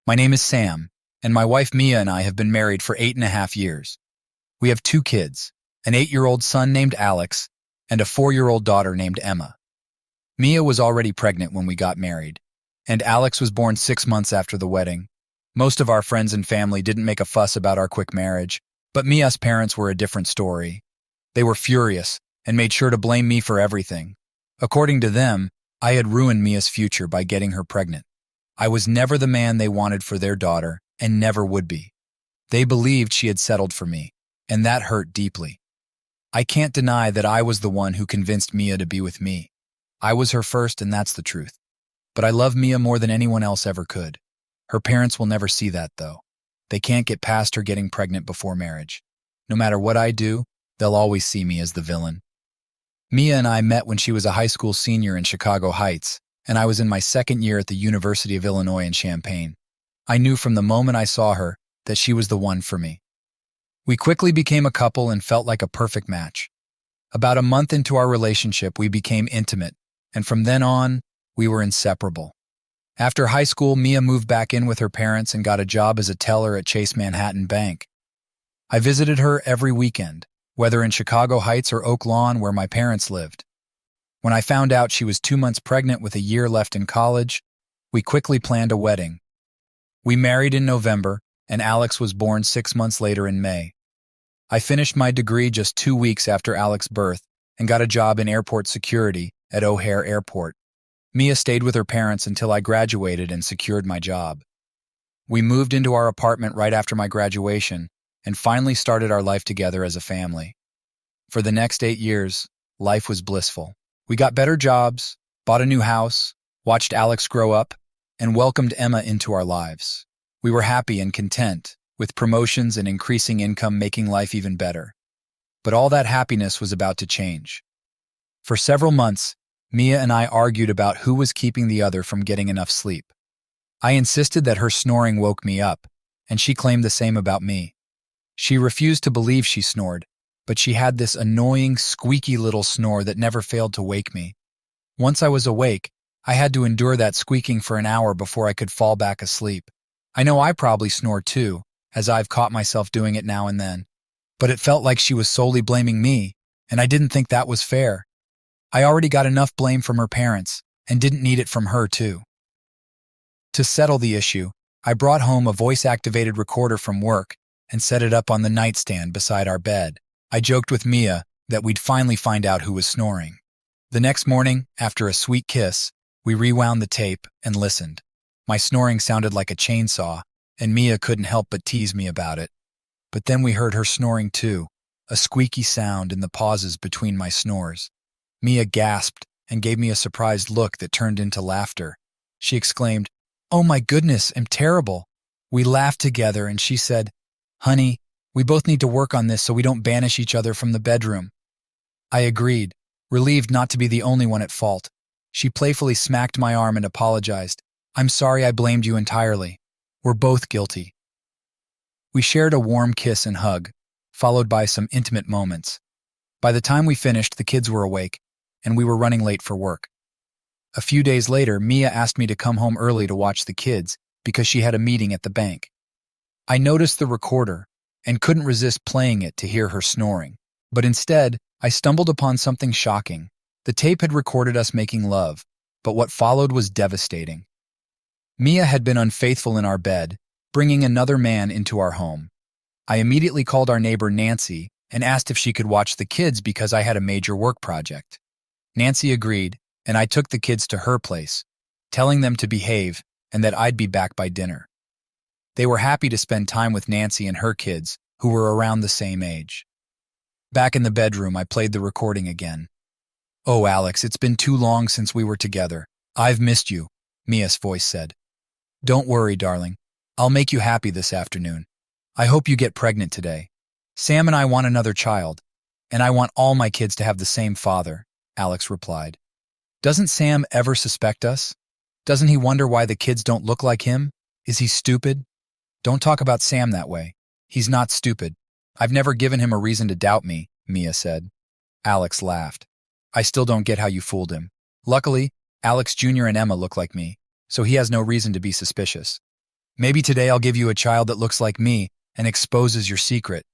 My name is Sam, and my wife Mia and I have been married for 8.5 years. We have two kids, an 8-year-old son named Alex and a 4-year-old daughter named Emma. Mia was already pregnant when we got married, and Alex was born 6 months after the wedding. Most of our friends and family didn't make a fuss about our quick marriage, but Mia's parents were a different story. They were furious and made sure to blame me for everything. According to them, I had ruined Mia's future by getting her pregnant. I was never the man they wanted for their daughter and never would be. They believed she had settled for me, and that hurt deeply. I can't deny that I was the one who convinced Mia to be with me. I was her first, and that's the truth. But I love Mia more than anyone else ever could. Her parents will never see that, though. They can't get past her getting pregnant before marriage. No matter what I do, they'll always see me as the villain. Mia and I met when she was a high school senior in Chicago Heights, and I was in my second year at the University of Illinois in Champaign. I knew from the moment I saw her that she was the one for me. We quickly became a couple and felt like a perfect match. About a month into our relationship, we became intimate, and from then on, we were inseparable. After high school, Mia moved back in with her parents and got a job as a teller at Chase Manhattan Bank. I visited her every weekend, whether in Chicago Heights or Oak Lawn where my parents lived. When I found out she was 2 months pregnant with a year left in college, we quickly planned a wedding. We married in November, and Alex was born 6 months later in May. I finished my degree just 2 weeks after Alex's birth and got a job in airport security at O'Hare Airport. Mia stayed with her parents until I graduated and secured my job. We moved into our apartment right after my graduation and finally started our life together as a family. For the next 8 years, life was blissful. We got better jobs, bought a new house, watched Alex grow up, and welcomed Emma into our lives. We were happy and content, with promotions and increasing income making life even better. But all that happiness was about to change. For several months, Mia and I argued about who was keeping the other from getting enough sleep. I insisted that her snoring woke me up, and she claimed the same about me. She refused to believe she snored, but she had this annoying, squeaky little snore that never failed to wake me. Once I was awake, I had to endure that squeaking for an hour before I could fall back asleep. I know I probably snore too, as I've caught myself doing it now and then. But it felt like she was solely blaming me, and I didn't think that was fair. I already got enough blame from her parents, and didn't need it from her too. To settle the issue, I brought home a voice-activated recorder from work and set it up on the nightstand beside our bed. I joked with Mia that we'd finally find out who was snoring. The next morning, after a sweet kiss, we rewound the tape and listened. My snoring sounded like a chainsaw, and Mia couldn't help but tease me about it. But then we heard her snoring too, a squeaky sound in the pauses between my snores. Mia gasped and gave me a surprised look that turned into laughter. She exclaimed, "Oh my goodness, I'm terrible." We laughed together and she said, "Honey, we both need to work on this so we don't banish each other from the bedroom." I agreed, relieved not to be the only one at fault. She playfully smacked my arm and apologized. "I'm sorry I blamed you entirely. We're both guilty." We shared a warm kiss and hug, followed by some intimate moments. By the time we finished, the kids were awake, and we were running late for work. A few days later, Mia asked me to come home early to watch the kids because she had a meeting at the bank. I noticed the recorder and couldn't resist playing it to hear her snoring. But instead, I stumbled upon something shocking. The tape had recorded us making love, but what followed was devastating. Mia had been unfaithful in our bed, bringing another man into our home. I immediately called our neighbor Nancy and asked if she could watch the kids because I had a major work project. Nancy agreed, and I took the kids to her place, telling them to behave and that I'd be back by dinner. They were happy to spend time with Nancy and her kids, who were around the same age. Back in the bedroom, I played the recording again. "Oh, Alex, it's been too long since we were together. I've missed you," Mia's voice said. "Don't worry, darling. I'll make you happy this afternoon. I hope you get pregnant today. Sam and I want another child, and I want all my kids to have the same father," Alex replied. "Doesn't Sam ever suspect us? Doesn't he wonder why the kids don't look like him? Is he stupid?" "Don't talk about Sam that way. He's not stupid. I've never given him a reason to doubt me," Mia said. Alex laughed. "I still don't get how you fooled him. Luckily, Alex Jr. and Emma look like me, so he has no reason to be suspicious." Maybe today I'll give you a child that looks like me and exposes your secret.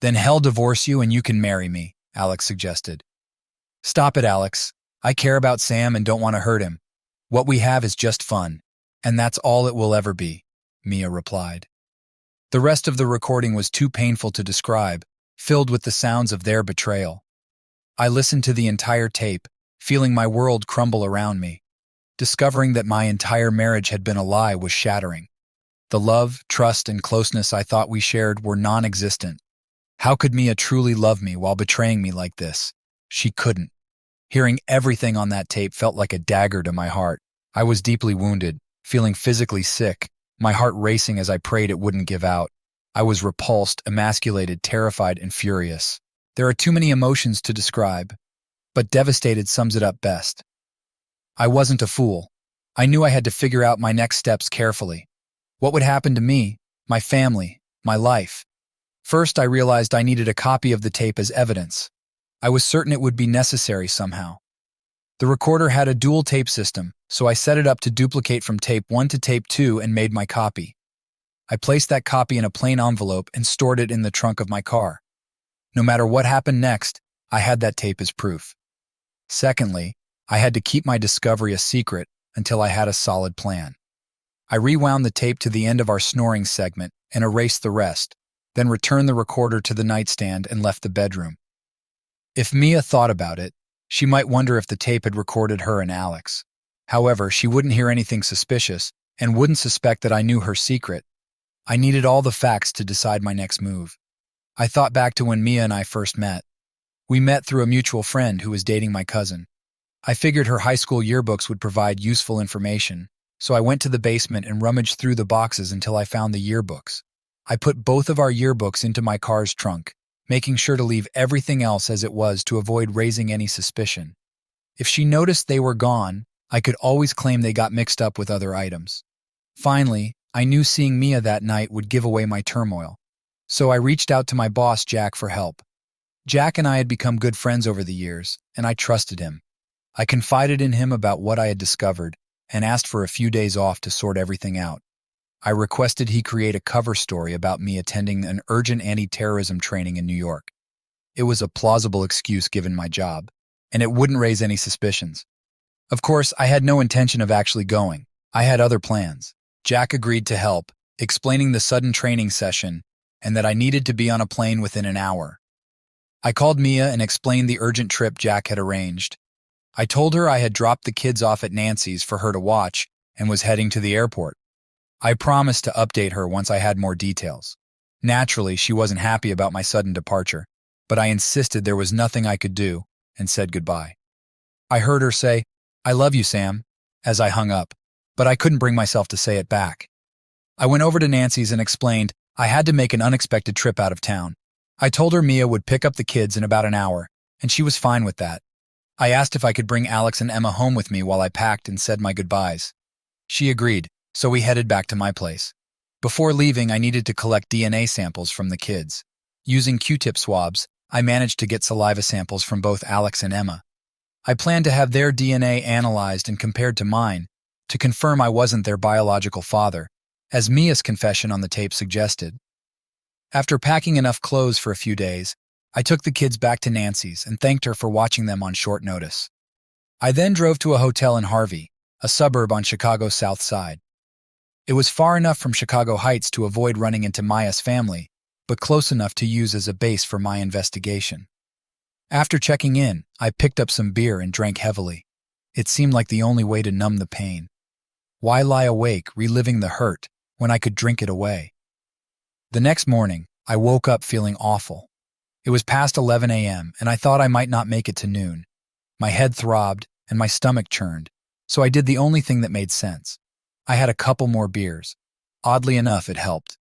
Then hell divorce you and you can marry me, Alex suggested. Stop it, Alex. I care about Sam and don't want to hurt him. What we have is just fun, and that's all it will ever be, Mia replied. The rest of the recording was too painful to describe, filled with the sounds of their betrayal. I listened to the entire tape, feeling my world crumble around me. Discovering that my entire marriage had been a lie was shattering. The love, trust, and closeness I thought we shared were non-existent. How could Mia truly love me while betraying me like this? She couldn't. Hearing everything on that tape felt like a dagger to my heart. I was deeply wounded, feeling physically sick, my heart racing as I prayed it wouldn't give out. I was repulsed, emasculated, terrified, and furious. There are too many emotions to describe, but devastated sums it up best. I wasn't a fool. I knew I had to figure out my next steps carefully. What would happen to me, my family, my life? First, I realized I needed a copy of the tape as evidence. I was certain it would be necessary somehow. The recorder had a dual tape system, so I set it up to duplicate from tape 1 to tape 2 and made my copy. I placed that copy in a plain envelope and stored it in the trunk of my car. No matter what happened next, I had that tape as proof. Secondly, I had to keep my discovery a secret until I had a solid plan. I rewound the tape to the end of our snoring segment and erased the rest, then returned the recorder to the nightstand and left the bedroom. If Mia thought about it, she might wonder if the tape had recorded her and Alex. However, she wouldn't hear anything suspicious and wouldn't suspect that I knew her secret. I needed all the facts to decide my next move. I thought back to when Mia and I first met. We met through a mutual friend who was dating my cousin. I figured her high school yearbooks would provide useful information, so I went to the basement and rummaged through the boxes until I found the yearbooks. I put both of our yearbooks into my car's trunk, making sure to leave everything else as it was to avoid raising any suspicion. If she noticed they were gone, I could always claim they got mixed up with other items. Finally, I knew seeing Mia that night would give away my turmoil, so I reached out to my boss, Jack, for help. Jack and I had become good friends over the years, and I trusted him. I confided in him about what I had discovered and asked for a few days off to sort everything out. I requested he create a cover story about me attending an urgent anti-terrorism training in New York. It was a plausible excuse given my job, and it wouldn't raise any suspicions. Of course, I had no intention of actually going. I had other plans. Jack agreed to help, explaining the sudden training session and that I needed to be on a plane within an hour. I called Mia and explained the urgent trip Jack had arranged. I told her I had dropped the kids off at Nancy's for her to watch and was heading to the airport. I promised to update her once I had more details. Naturally, she wasn't happy about my sudden departure, but I insisted there was nothing I could do and said goodbye. I heard her say, "I love you, Sam," as I hung up, but I couldn't bring myself to say it back. I went over to Nancy's and explained I had to make an unexpected trip out of town. I told her Mia would pick up the kids in about an hour, and she was fine with that. I asked if I could bring Alex and Emma home with me while I packed and said my goodbyes. She agreed, so we headed back to my place. Before leaving, I needed to collect DNA samples from the kids. Using Q-tip swabs, I managed to get saliva samples from both Alex and Emma. I planned to have their DNA analyzed and compared to mine to confirm I wasn't their biological father, as Mia's confession on the tape suggested. After packing enough clothes for a few days, I took the kids back to Nancy's and thanked her for watching them on short notice. I then drove to a hotel in Harvey, a suburb on Chicago's South Side. It was far enough from Chicago Heights to avoid running into Maya's family, but close enough to use as a base for my investigation. After checking in, I picked up some beer and drank heavily. It seemed like the only way to numb the pain. Why lie awake, reliving the hurt, when I could drink it away? The next morning, I woke up feeling awful. It was past 11 a.m., and I thought I might not make it to noon. My head throbbed, and my stomach churned, so I did the only thing that made sense. I had a couple more beers. Oddly enough, it helped.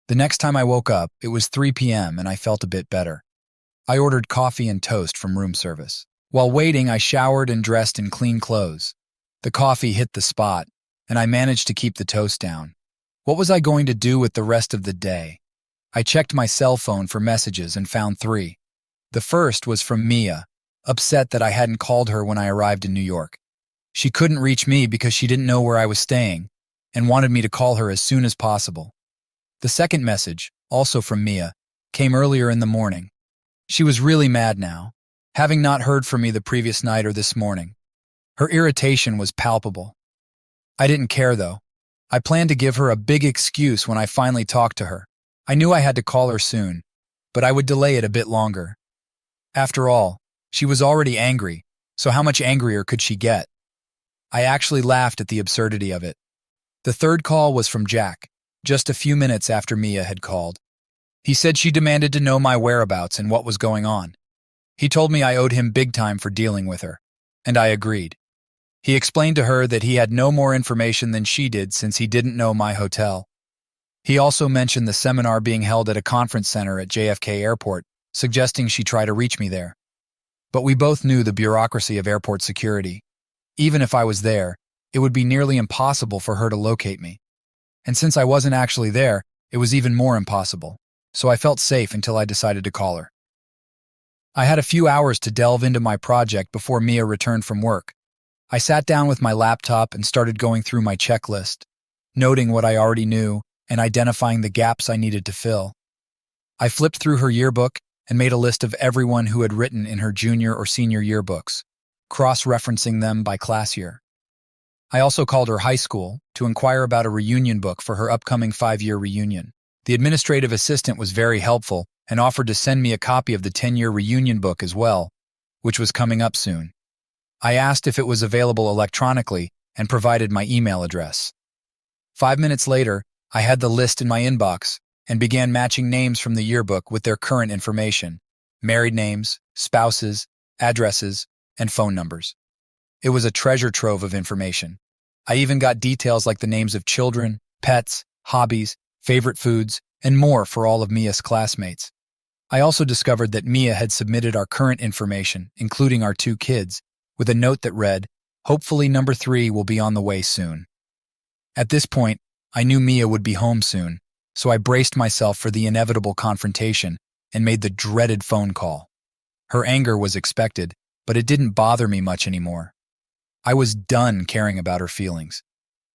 The next time I woke up, it was 3 p.m., and I felt a bit better. I ordered coffee and toast from room service. While waiting, I showered and dressed in clean clothes. The coffee hit the spot, and I managed to keep the toast down. What was I going to do with the rest of the day? I checked my cell phone for messages and found 3. The first was from Mia, upset that I hadn't called her when I arrived in New York. She couldn't reach me because she didn't know where I was staying, and wanted me to call her as soon as possible. The second message, also from Mia, came earlier in the morning. She was really mad now, having not heard from me the previous night or this morning. Her irritation was palpable. I didn't care, though. I planned to give her a big excuse when I finally talked to her. I knew I had to call her soon, but I would delay it a bit longer. After all, she was already angry, so how much angrier could she get? I actually laughed at the absurdity of it. The third call was from Jack, just a few minutes after Mia had called. He said she demanded to know my whereabouts and what was going on. He told me I owed him big time for dealing with her, and I agreed. He explained to her that he had no more information than she did since he didn't know my hotel. He also mentioned the seminar being held at a conference center at JFK Airport, suggesting she try to reach me there. But we both knew the bureaucracy of airport security. Even if I was there, it would be nearly impossible for her to locate me. And since I wasn't actually there, it was even more impossible, so I felt safe until I decided to call her. I had a few hours to delve into my project before Mia returned from work. I sat down with my laptop and started going through my checklist, noting what I already knew and identifying the gaps I needed to fill. I flipped through her yearbook and made a list of everyone who had written in her junior or senior yearbooks, cross-referencing them by class year. I also called her high school to inquire about a reunion book for her upcoming 5-year reunion. The administrative assistant was very helpful and offered to send me a copy of the 10-year reunion book as well, which was coming up soon. I asked if it was available electronically and provided my email address. 5 minutes later, I had the list in my inbox and began matching names from the yearbook with their current information: married names, spouses, addresses, and phone numbers. It was a treasure trove of information. I even got details like the names of children, pets, hobbies, favorite foods, and more for all of Mia's classmates. I also discovered that Mia had submitted our current information, including our 2 kids, with a note that read, "Hopefully number 3 will be on the way soon." At this point, I knew Mia would be home soon, so I braced myself for the inevitable confrontation and made the dreaded phone call. Her anger was expected, but it didn't bother me much anymore. I was done caring about her feelings.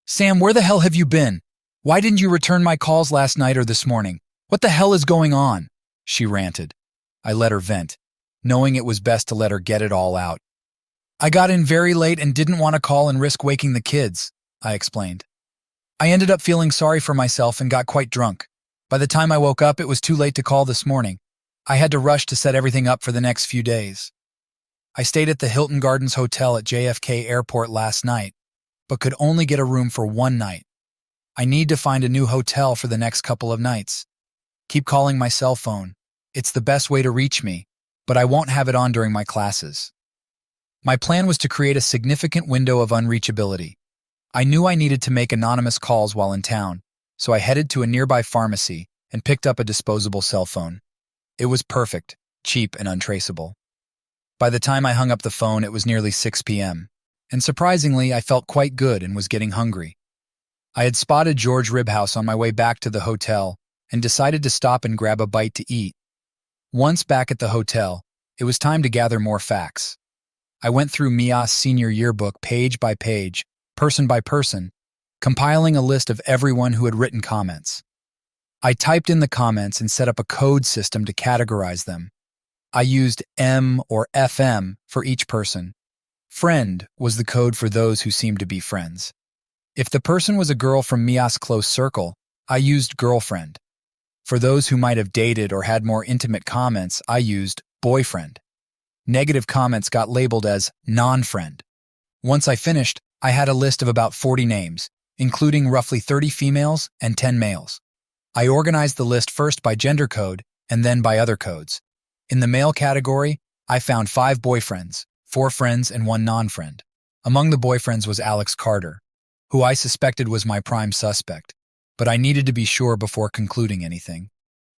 "Sam, where the hell have you been? Why didn't you return my calls last night or this morning? What the hell is going on?" she ranted. I let her vent, knowing it was best to let her get it all out. "I got in very late and didn't want to call and risk waking the kids," I explained. "I ended up feeling sorry for myself and got quite drunk. By the time I woke up, it was too late to call this morning. I had to rush to set everything up for the next few days. I stayed at the Hilton Gardens Hotel at JFK Airport last night, but could only get a room for 1 night. I need to find a new hotel for the next couple of nights. Keep calling my cell phone. It's the best way to reach me, but I won't have it on during my classes." My plan was to create a significant window of unreachability. I knew I needed to make anonymous calls while in town, so I headed to a nearby pharmacy and picked up a disposable cell phone. It was perfect, cheap, and untraceable. By the time I hung up the phone, it was nearly 6 p.m., and surprisingly, I felt quite good and was getting hungry. I had spotted George Rib House on my way back to the hotel and decided to stop and grab a bite to eat. Once back at the hotel, it was time to gather more facts. I went through Mia's senior yearbook page by page, person by person, compiling a list of everyone who had written comments. I typed in the comments and set up a code system to categorize them. I used M or FM for each person. Friend was the code for those who seemed to be friends. If the person was a girl from Mia's close circle, I used girlfriend. For those who might have dated or had more intimate comments, I used boyfriend. Negative comments got labeled as non-friend. Once I finished, I had a list of about 40 names, including roughly 30 females and 10 males. I organized the list first by gender code and then by other codes. In the male category, I found 5 boyfriends, 4 friends, and 1 non-friend. Among the boyfriends was Alex Carter, who I suspected was my prime suspect, but I needed to be sure before concluding anything.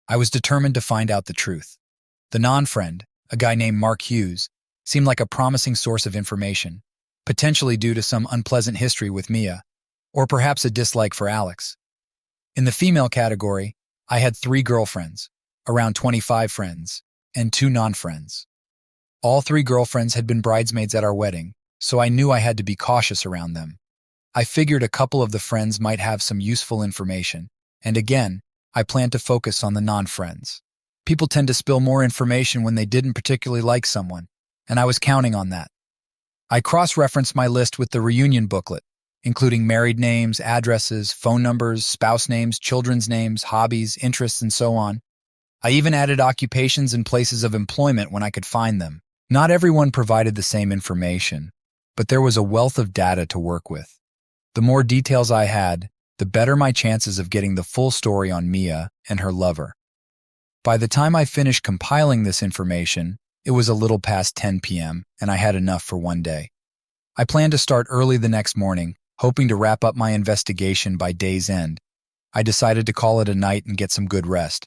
I was determined to find out the truth. The non-friend, a guy named Mark Hughes, seemed like a promising source of information, potentially due to some unpleasant history with Mia, or perhaps a dislike for Alex. In the female category, I had 3 girlfriends, around 25 friends, and 2 non-friends. All 3 girlfriends had been bridesmaids at our wedding, so I knew I had to be cautious around them. I figured a couple of the friends might have some useful information, and again, I planned to focus on the non-friends. People tend to spill more information when they didn't particularly like someone, and I was counting on that. I cross-referenced my list with the reunion booklet, including married names, addresses, phone numbers, spouse names, children's names, hobbies, interests, and so on. I even added occupations and places of employment when I could find them. Not everyone provided the same information, but there was a wealth of data to work with. The more details I had, the better my chances of getting the full story on Mia and her lover. By the time I finished compiling this information, it was a little past 10 p.m., and I had enough for one day. I planned to start early the next morning, hoping to wrap up my investigation by day's end. I decided to call it a night and get some good rest.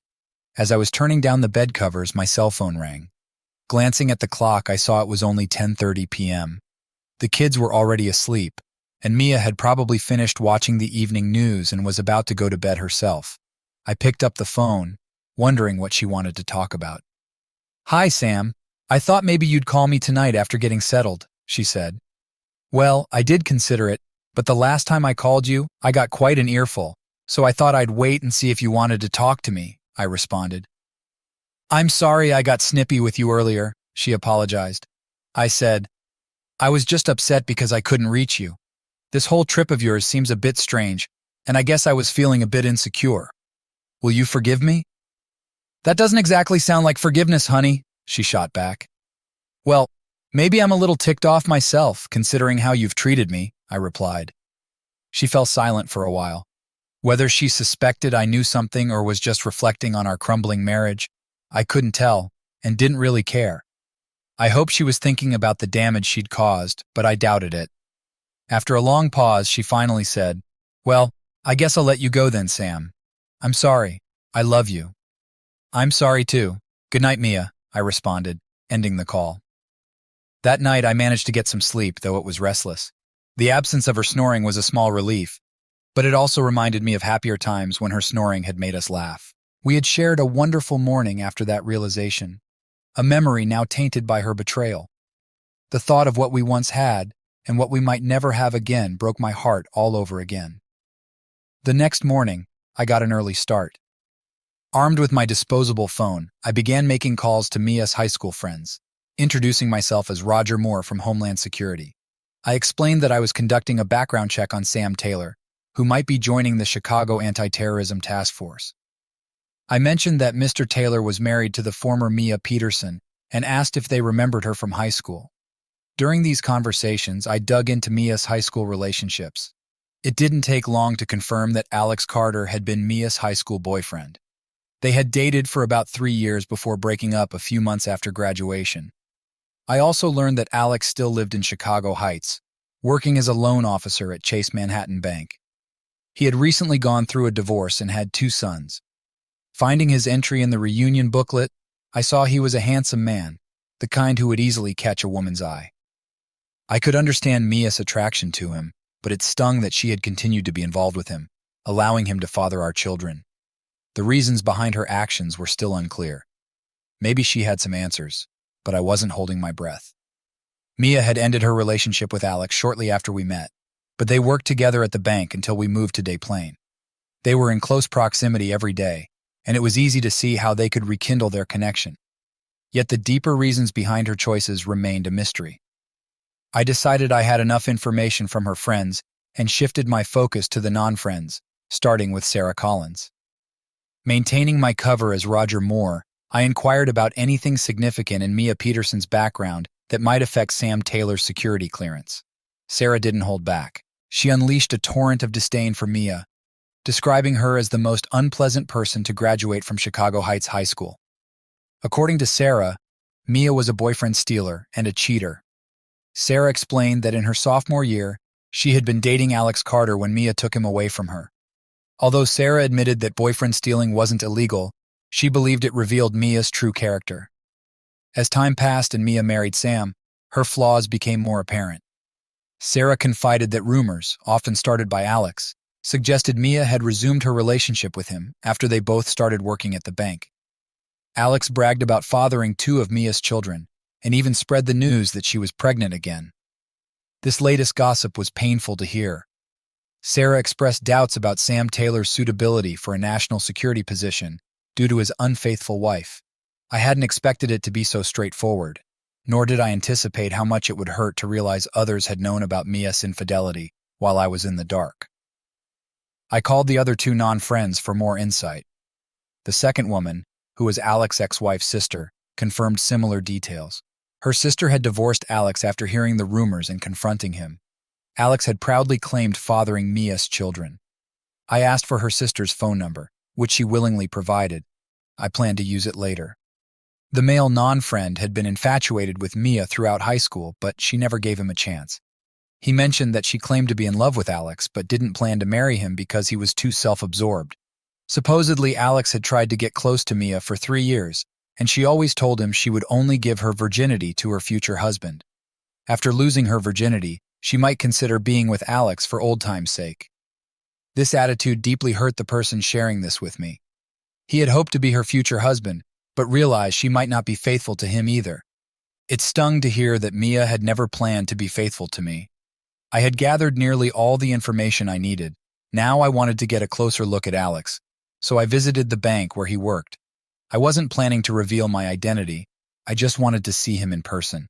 As I was turning down the bed covers, my cell phone rang. Glancing at the clock, I saw it was only 10:30 p.m. The kids were already asleep, and Mia had probably finished watching the evening news and was about to go to bed herself. I picked up the phone, wondering what she wanted to talk about. "Hi, Sam. I thought maybe you'd call me tonight after getting settled," she said. "Well, I did consider it, but the last time I called you, I got quite an earful, so I thought I'd wait and see if you wanted to talk to me," I responded. "I'm sorry I got snippy with you earlier," she apologized. I said, "I was just upset because I couldn't reach you. This whole trip of yours seems a bit strange, and I guess I was feeling a bit insecure. Will you forgive me?" "That doesn't exactly sound like forgiveness, honey," she shot back. "Well, maybe I'm a little ticked off myself, considering how you've treated me," I replied. She fell silent for a while. Whether she suspected I knew something or was just reflecting on our crumbling marriage, I couldn't tell, and didn't really care. I hoped she was thinking about the damage she'd caused, but I doubted it. After a long pause, she finally said, "Well, I guess I'll let you go then, Sam. I'm sorry. I love you." "I'm sorry too. Good night, Mia," I responded, ending the call. That night I managed to get some sleep, though it was restless. The absence of her snoring was a small relief, but it also reminded me of happier times when her snoring had made us laugh. We had shared a wonderful morning after that realization, a memory now tainted by her betrayal. The thought of what we once had and what we might never have again broke my heart all over again. The next morning, I got an early start. Armed with my disposable phone, I began making calls to Mia's high school friends, introducing myself as Roger Moore from Homeland Security. I explained that I was conducting a background check on Sam Taylor, who might be joining the Chicago Anti-Terrorism Task Force. I mentioned that Mr. Taylor was married to the former Mia Peterson and asked if they remembered her from high school. During these conversations, I dug into Mia's high school relationships. It didn't take long to confirm that Alex Carter had been Mia's high school boyfriend. They had dated for about 3 years before breaking up a few months after graduation. I also learned that Alex still lived in Chicago Heights, working as a loan officer at Chase Manhattan Bank. He had recently gone through a divorce and had 2 sons. Finding his entry in the reunion booklet, I saw he was a handsome man, the kind who would easily catch a woman's eye. I could understand Mia's attraction to him, but it stung that she had continued to be involved with him, allowing him to father our children. The reasons behind her actions were still unclear. Maybe she had some answers, but I wasn't holding my breath. Mia had ended her relationship with Alex shortly after we met, but they worked together at the bank until we moved to Des Plaines. They were in close proximity every day, and it was easy to see how they could rekindle their connection. Yet the deeper reasons behind her choices remained a mystery. I decided I had enough information from her friends and shifted my focus to the non-friends, starting with Sarah Collins. Maintaining my cover as Roger Moore, I inquired about anything significant in Mia Peterson's background that might affect Sam Taylor's security clearance. Sarah didn't hold back. She unleashed a torrent of disdain for Mia, describing her as the most unpleasant person to graduate from Chicago Heights High School. According to Sarah, Mia was a boyfriend stealer and a cheater. Sarah explained that in her sophomore year, she had been dating Alex Carter when Mia took him away from her. Although Sarah admitted that boyfriend stealing wasn't illegal, she believed it revealed Mia's true character. As time passed and Mia married Sam, her flaws became more apparent. Sarah confided that rumors, often started by Alex, suggested Mia had resumed her relationship with him after they both started working at the bank. Alex bragged about fathering 2 of Mia's children, and even spread the news that she was pregnant again. This latest gossip was painful to hear, Sarah expressed doubts about Sam Taylor's suitability for a national security position due to his unfaithful wife. I hadn't expected it to be so straightforward, nor did I anticipate how much it would hurt to realize others had known about Mia's infidelity while I was in the dark. I called the other two non-friends for more insight. The second woman, who was Alex's ex-wife's sister, confirmed similar details. Her sister had divorced Alex after hearing the rumors and confronting him. Alex had proudly claimed fathering Mia's children. I asked for her sister's phone number, which she willingly provided. I planned to use it later. The male non-friend had been infatuated with Mia throughout high school, but she never gave him a chance. He mentioned that she claimed to be in love with Alex, but didn't plan to marry him because he was too self-absorbed. Supposedly, Alex had tried to get close to Mia for 3 years, and she always told him she would only give her virginity to her future husband. After losing her virginity, she might consider being with Alex for old time's sake. This attitude deeply hurt the person sharing this with me. He had hoped to be her future husband, but realized she might not be faithful to him either. It stung to hear that Mia had never planned to be faithful to me. I had gathered nearly all the information I needed. Now I wanted to get a closer look at Alex, so I visited the bank where he worked. I wasn't planning to reveal my identity. I just wanted to see him in person.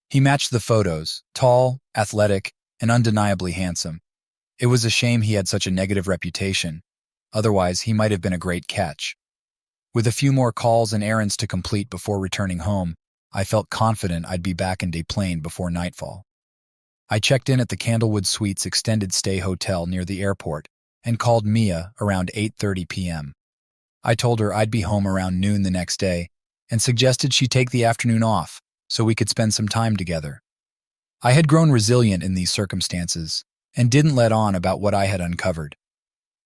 He matched the photos, tall, athletic, and undeniably handsome. It was a shame he had such a negative reputation. Otherwise, he might have been a great catch. With a few more calls and errands to complete before returning home, I felt confident I'd be back in Des Plaines before nightfall. I checked in at the Candlewood Suites extended stay hotel near the airport and called Mia around 8:30 p.m. I told her I'd be home around noon the next day and suggested she take the afternoon off so we could spend some time together. I had grown resilient in these circumstances and didn't let on about what I had uncovered.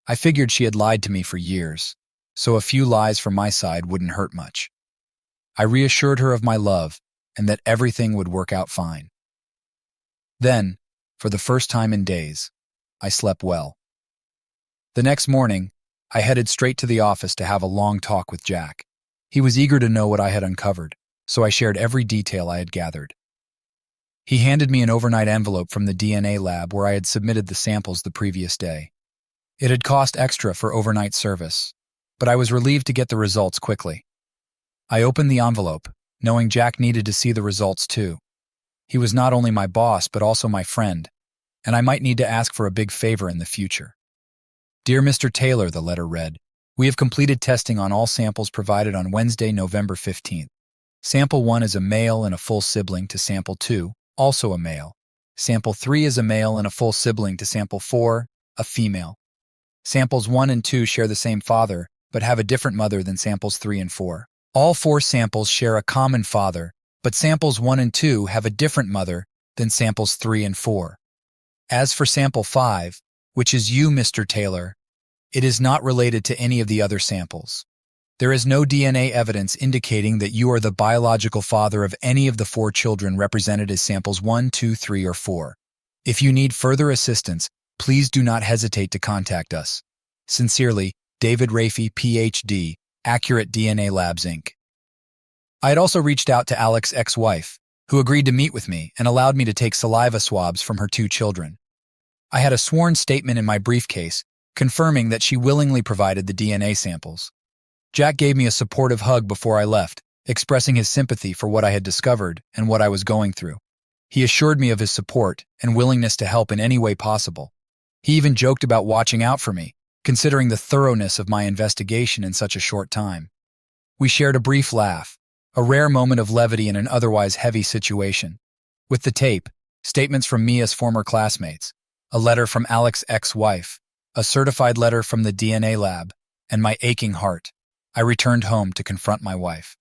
I figured she had lied to me for years, so a few lies from my side wouldn't hurt much. I reassured her of my love and that everything would work out fine. Then, for the first time in days, I slept well. The next morning, I headed straight to the office to have a long talk with Jack. He was eager to know what I had uncovered, so I shared every detail I had gathered. He handed me an overnight envelope from the DNA lab where I had submitted the samples the previous day. It had cost extra for overnight service, but I was relieved to get the results quickly. I opened the envelope, knowing Jack needed to see the results too. He was not only my boss, but also my friend, and I might need to ask for a big favor in the future. Dear Mr. Taylor, the letter read, we have completed testing on all samples provided on Wednesday, November 15th. Sample 1 is a male and a full sibling to Sample 2, also a male. Sample 3 is a male and a full sibling to Sample 4, a female. Samples 1 and 2 share the same father, but have a different mother than Samples 3 and 4. All 4 samples share a common father, but Samples 1 and 2 have a different mother than Samples 3 and 4. As for Sample 5, which is you, Mr. Taylor, it is not related to any of the other samples. There is no DNA evidence indicating that you are the biological father of any of the 4 children represented as Samples 1, 2, 3, or 4. If you need further assistance, please do not hesitate to contact us. Sincerely, David Rafey, Ph.D., Accurate DNA Labs, Inc. I had also reached out to Alex's ex-wife, who agreed to meet with me and allowed me to take saliva swabs from her 2 children. I had a sworn statement in my briefcase confirming that she willingly provided the DNA samples. Jack gave me a supportive hug before I left, expressing his sympathy for what I had discovered and what I was going through. He assured me of his support and willingness to help in any way possible. He even joked about watching out for me, considering the thoroughness of my investigation in such a short time. We shared a brief laugh, a rare moment of levity in an otherwise heavy situation. With the tape, statements from Mia's former classmates, a letter from Alex's ex-wife, a certified letter from the DNA lab, and my aching heart, I returned home to confront my wife.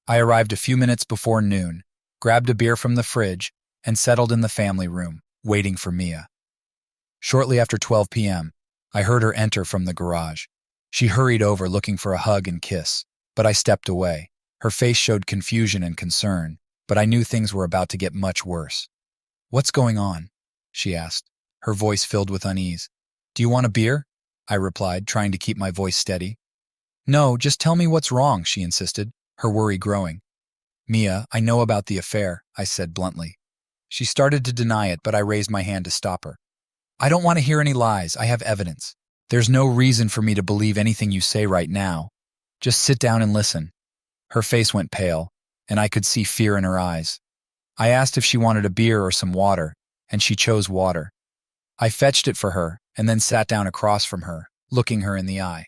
I arrived a few minutes before noon, grabbed a beer from the fridge, and settled in the family room, waiting for Mia. Shortly after 12 p.m., I heard her enter from the garage. She hurried over looking for a hug and kiss, but I stepped away. Her face showed confusion and concern, but I knew things were about to get much worse. "What's going on?" she asked, her voice filled with unease. "Do you want a beer?" I replied, trying to keep my voice steady. "No, just tell me what's wrong," she insisted, her worry growing. "Mia, I know about the affair," I said bluntly. She started to deny it, but I raised my hand to stop her. I don't want to hear any lies. I have evidence. There's no reason for me to believe anything you say right now. Just sit down and listen. Her face went pale, and I could see fear in her eyes. I asked if she wanted a beer or some water, and she chose water. I fetched it for her and then sat down across from her, looking her in the eye.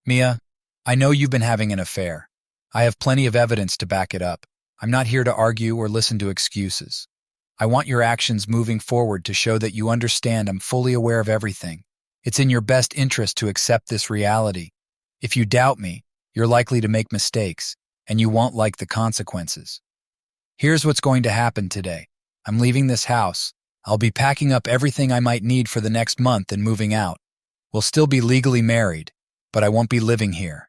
Mia, I know you've been having an affair. I have plenty of evidence to back it up. I'm not here to argue or listen to excuses. I want your actions moving forward to show that you understand I'm fully aware of everything. It's in your best interest to accept this reality. If you doubt me, you're likely to make mistakes, and you won't like the consequences. Here's what's going to happen today. I'm leaving this house. I'll be packing up everything I might need for the next month and moving out. We'll still be legally married, but I won't be living here.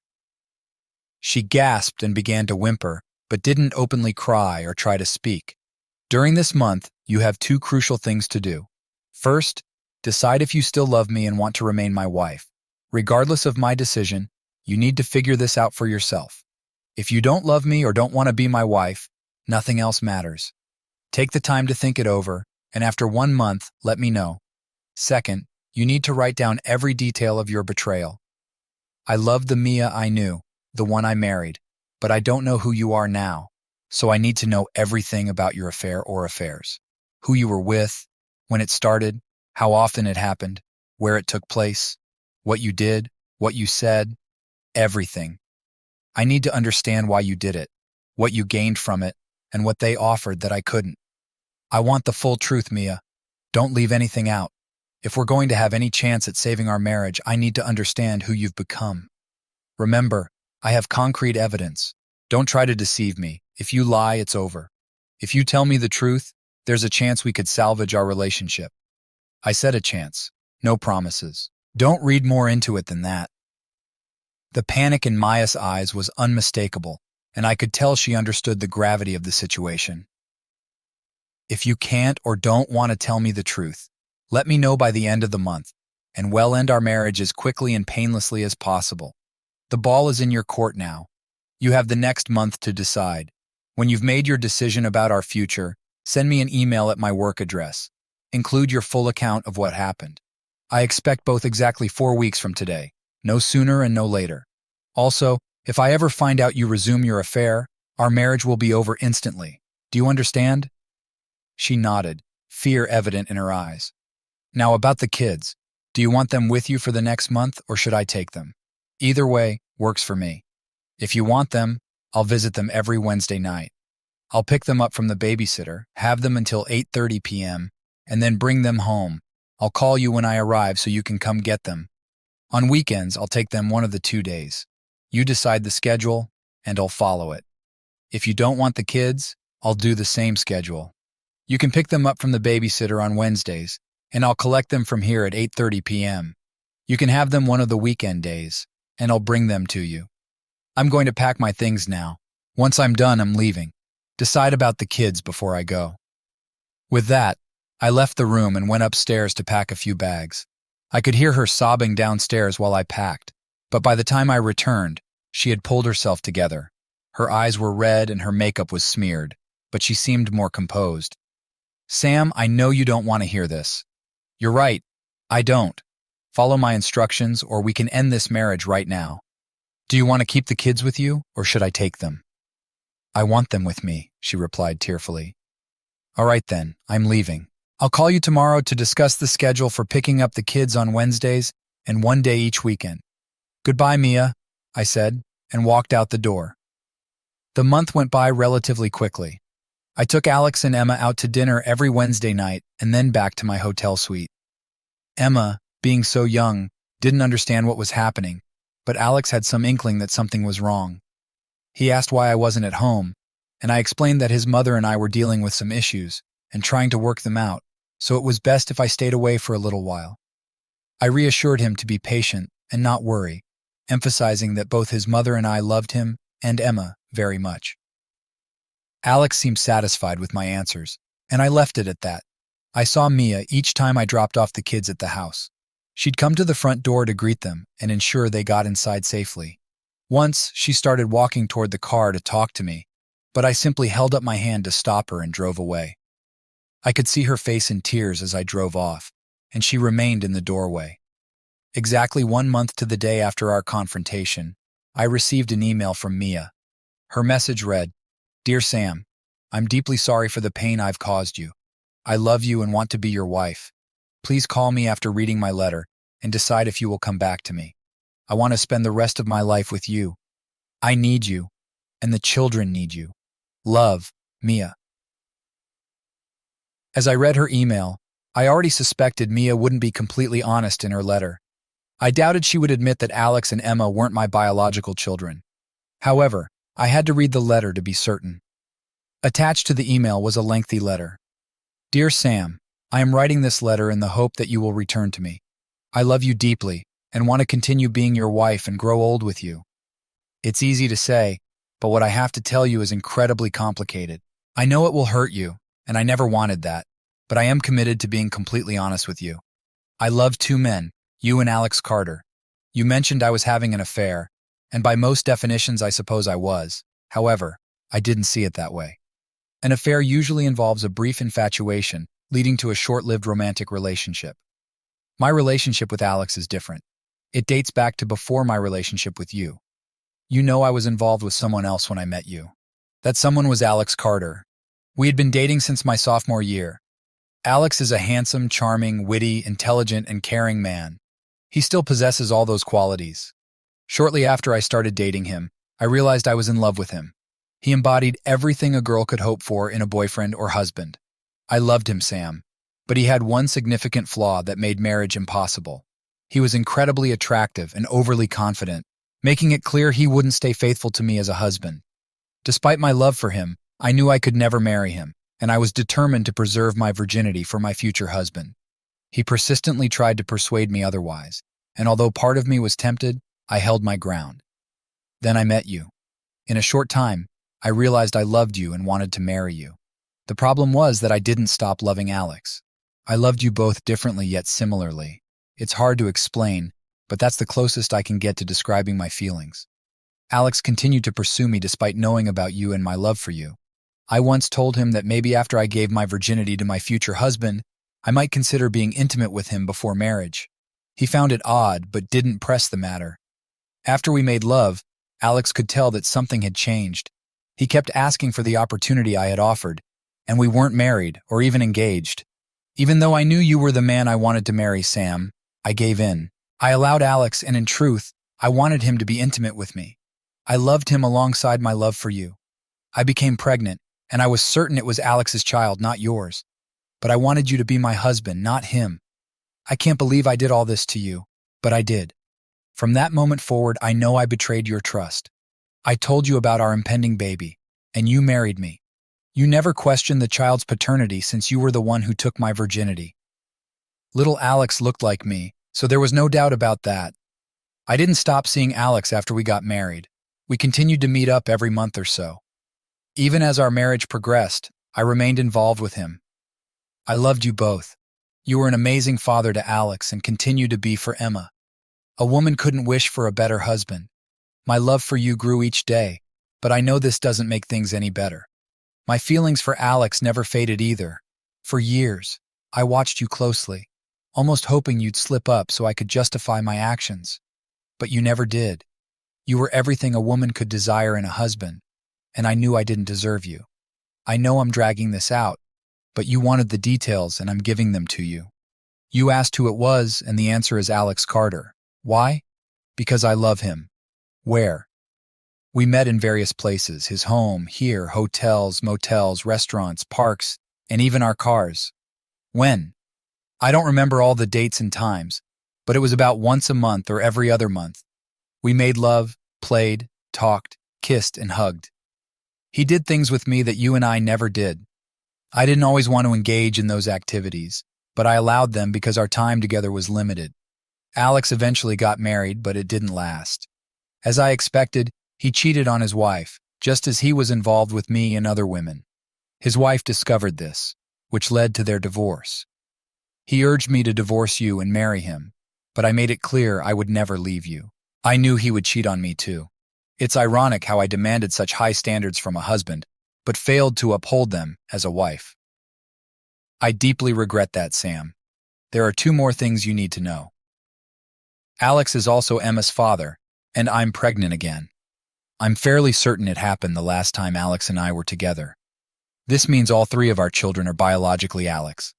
She gasped and began to whimper, but didn't openly cry or try to speak. During this month, you have two crucial things to do. First, decide if you still love me and want to remain my wife. Regardless of my decision, you need to figure this out for yourself. If you don't love me or don't want to be my wife, nothing else matters. Take the time to think it over, and after 1 month, let me know. Second, you need to write down every detail of your betrayal. I loved the Mia I knew, the one I married, but I don't know who you are now, so I need to know everything about your affair or affairs. Who you were with, when it started, how often it happened, where it took place, what you did, what you said, everything. I need to understand why you did it, what you gained from it, and what they offered that I couldn't. I want the full truth, Mia. Don't leave anything out. If we're going to have any chance at saving our marriage, I need to understand who you've become. Remember, I have concrete evidence. Don't try to deceive me. If you lie, it's over. If you tell me the truth, there's a chance we could salvage our relationship. I said a chance, no promises. Don't read more into it than that. The panic in Maya's eyes was unmistakable, and I could tell she understood the gravity of the situation. If you can't or don't want to tell me the truth, let me know by the end of the month, and we'll end our marriage as quickly and painlessly as possible. The ball is in your court now. You have the next month to decide. When you've made your decision about our future, send me an email at my work address. Include your full account of what happened. I expect both exactly 4 weeks from today, no sooner and no later. Also, if I ever find out you resume your affair, our marriage will be over instantly. Do you understand? She nodded, fear evident in her eyes. Now about the kids. Do you want them with you for the next month, or should I take them? Either way works for me. If you want them, I'll visit them every Wednesday night. I'll pick them up from the babysitter, have them until 8:30 p.m., and then bring them home. I'll call you when I arrive so you can come get them. On weekends, I'll take them one of the 2 days. You decide the schedule, and I'll follow it. If you don't want the kids, I'll do the same schedule. You can pick them up from the babysitter on Wednesdays, and I'll collect them from here at 8:30 p.m. You can have them one of the weekend days, and I'll bring them to you. I'm going to pack my things now. Once I'm done, I'm leaving. Decide about the kids before I go. With that, I left the room and went upstairs to pack a few bags. I could hear her sobbing downstairs while I packed, but by the time I returned, she had pulled herself together. Her eyes were red and her makeup was smeared, but she seemed more composed. Sam, I know you don't want to hear this. You're right. I don't. Follow my instructions or we can end this marriage right now. Do you want to keep the kids with you, or should I take them? I want them with me, she replied tearfully. All right then, I'm leaving. I'll call you tomorrow to discuss the schedule for picking up the kids on Wednesdays and 1 day each weekend. Goodbye, Mia, I said, and walked out the door. The month went by relatively quickly. I took Alex and Emma out to dinner every Wednesday night and then back to my hotel suite. Emma, being so young, didn't understand what was happening, but Alex had some inkling that something was wrong. He asked why I wasn't at home, and I explained that his mother and I were dealing with some issues and trying to work them out, so it was best if I stayed away for a little while. I reassured him to be patient and not worry, emphasizing that both his mother and I loved him and Emma very much. Alex seemed satisfied with my answers, and I left it at that. I saw Mia each time I dropped off the kids at the house. She'd come to the front door to greet them and ensure they got inside safely. Once, she started walking toward the car to talk to me, but I simply held up my hand to stop her and drove away. I could see her face in tears as I drove off, and she remained in the doorway. Exactly 1 month to the day after our confrontation, I received an email from Mia. Her message read, "Dear Sam, I'm deeply sorry for the pain I've caused you. I love you and want to be your wife. Please call me after reading my letter and decide if you will come back to me. I want to spend the rest of my life with you. I need you, and the children need you. Love, Mia." As I read her email, I already suspected Mia wouldn't be completely honest in her letter. I doubted she would admit that Alex and Emma weren't my biological children. However, I had to read the letter to be certain. Attached to the email was a lengthy letter. "Dear Sam, I am writing this letter in the hope that you will return to me. I love you deeply and want to continue being your wife and grow old with you. It's easy to say, but what I have to tell you is incredibly complicated. I know it will hurt you, and I never wanted that, but I am committed to being completely honest with you. I love two men, you and Alex Carter. You mentioned I was having an affair, and by most definitions I suppose I was. However, I didn't see it that way. An affair usually involves a brief infatuation, leading to a short-lived romantic relationship. My relationship with Alex is different. It dates back to before my relationship with you. You know I was involved with someone else when I met you. That someone was Alex Carter. We had been dating since my sophomore year. Alex is a handsome, charming, witty, intelligent, and caring man. He still possesses all those qualities. Shortly after I started dating him, I realized I was in love with him. He embodied everything a girl could hope for in a boyfriend or husband. I loved him, Sam, but he had one significant flaw that made marriage impossible. He was incredibly attractive and overly confident, making it clear he wouldn't stay faithful to me as a husband. Despite my love for him, I knew I could never marry him, and I was determined to preserve my virginity for my future husband. He persistently tried to persuade me otherwise, and although part of me was tempted, I held my ground. Then I met you. In a short time, I realized I loved you and wanted to marry you. The problem was that I didn't stop loving Alex. I loved you both differently yet similarly. It's hard to explain, but that's the closest I can get to describing my feelings. Alex continued to pursue me despite knowing about you and my love for you. I once told him that maybe after I gave my virginity to my future husband, I might consider being intimate with him before marriage. He found it odd, but didn't press the matter. After we made love, Alex could tell that something had changed. He kept asking for the opportunity I had offered, and we weren't married or even engaged. Even though I knew you were the man I wanted to marry, Sam, I gave in. I allowed Alex, and in truth, I wanted him to be intimate with me. I loved him alongside my love for you. I became pregnant, and I was certain it was Alex's child, not yours. But I wanted you to be my husband, not him. I can't believe I did all this to you, but I did. From that moment forward, I know I betrayed your trust. I told you about our impending baby, and you married me. You never questioned the child's paternity since you were the one who took my virginity. Little Alex looked like me, so there was no doubt about that. I didn't stop seeing Alex after we got married. We continued to meet up every month or so. Even as our marriage progressed, I remained involved with him. I loved you both. You were an amazing father to Alex and continue to be for Emma. A woman couldn't wish for a better husband. My love for you grew each day, but I know this doesn't make things any better. My feelings for Alex never faded either. For years, I watched you closely, almost hoping you'd slip up so I could justify my actions. But you never did. You were everything a woman could desire in a husband, and I knew I didn't deserve you. I know I'm dragging this out, but you wanted the details and I'm giving them to you. You asked who it was, and the answer is Alex Carter. Why? Because I love him. Where? We met in various places, his home, here, hotels, motels, restaurants, parks, and even our cars. When? I don't remember all the dates and times, but it was about once a month or every other month. We made love, played, talked, kissed, and hugged. He did things with me that you and I never did. I didn't always want to engage in those activities, but I allowed them because our time together was limited. Alex eventually got married, but it didn't last. As I expected, he cheated on his wife, just as he was involved with me and other women. His wife discovered this, which led to their divorce. He urged me to divorce you and marry him, but I made it clear I would never leave you. I knew he would cheat on me too. It's ironic how I demanded such high standards from a husband, but failed to uphold them as a wife. I deeply regret that, Sam. there are two more things you need to know. Alex is also Emma's father, and I'm pregnant again. I'm fairly certain it happened the last time Alex and I were together. This means all three of our children are biologically Alex.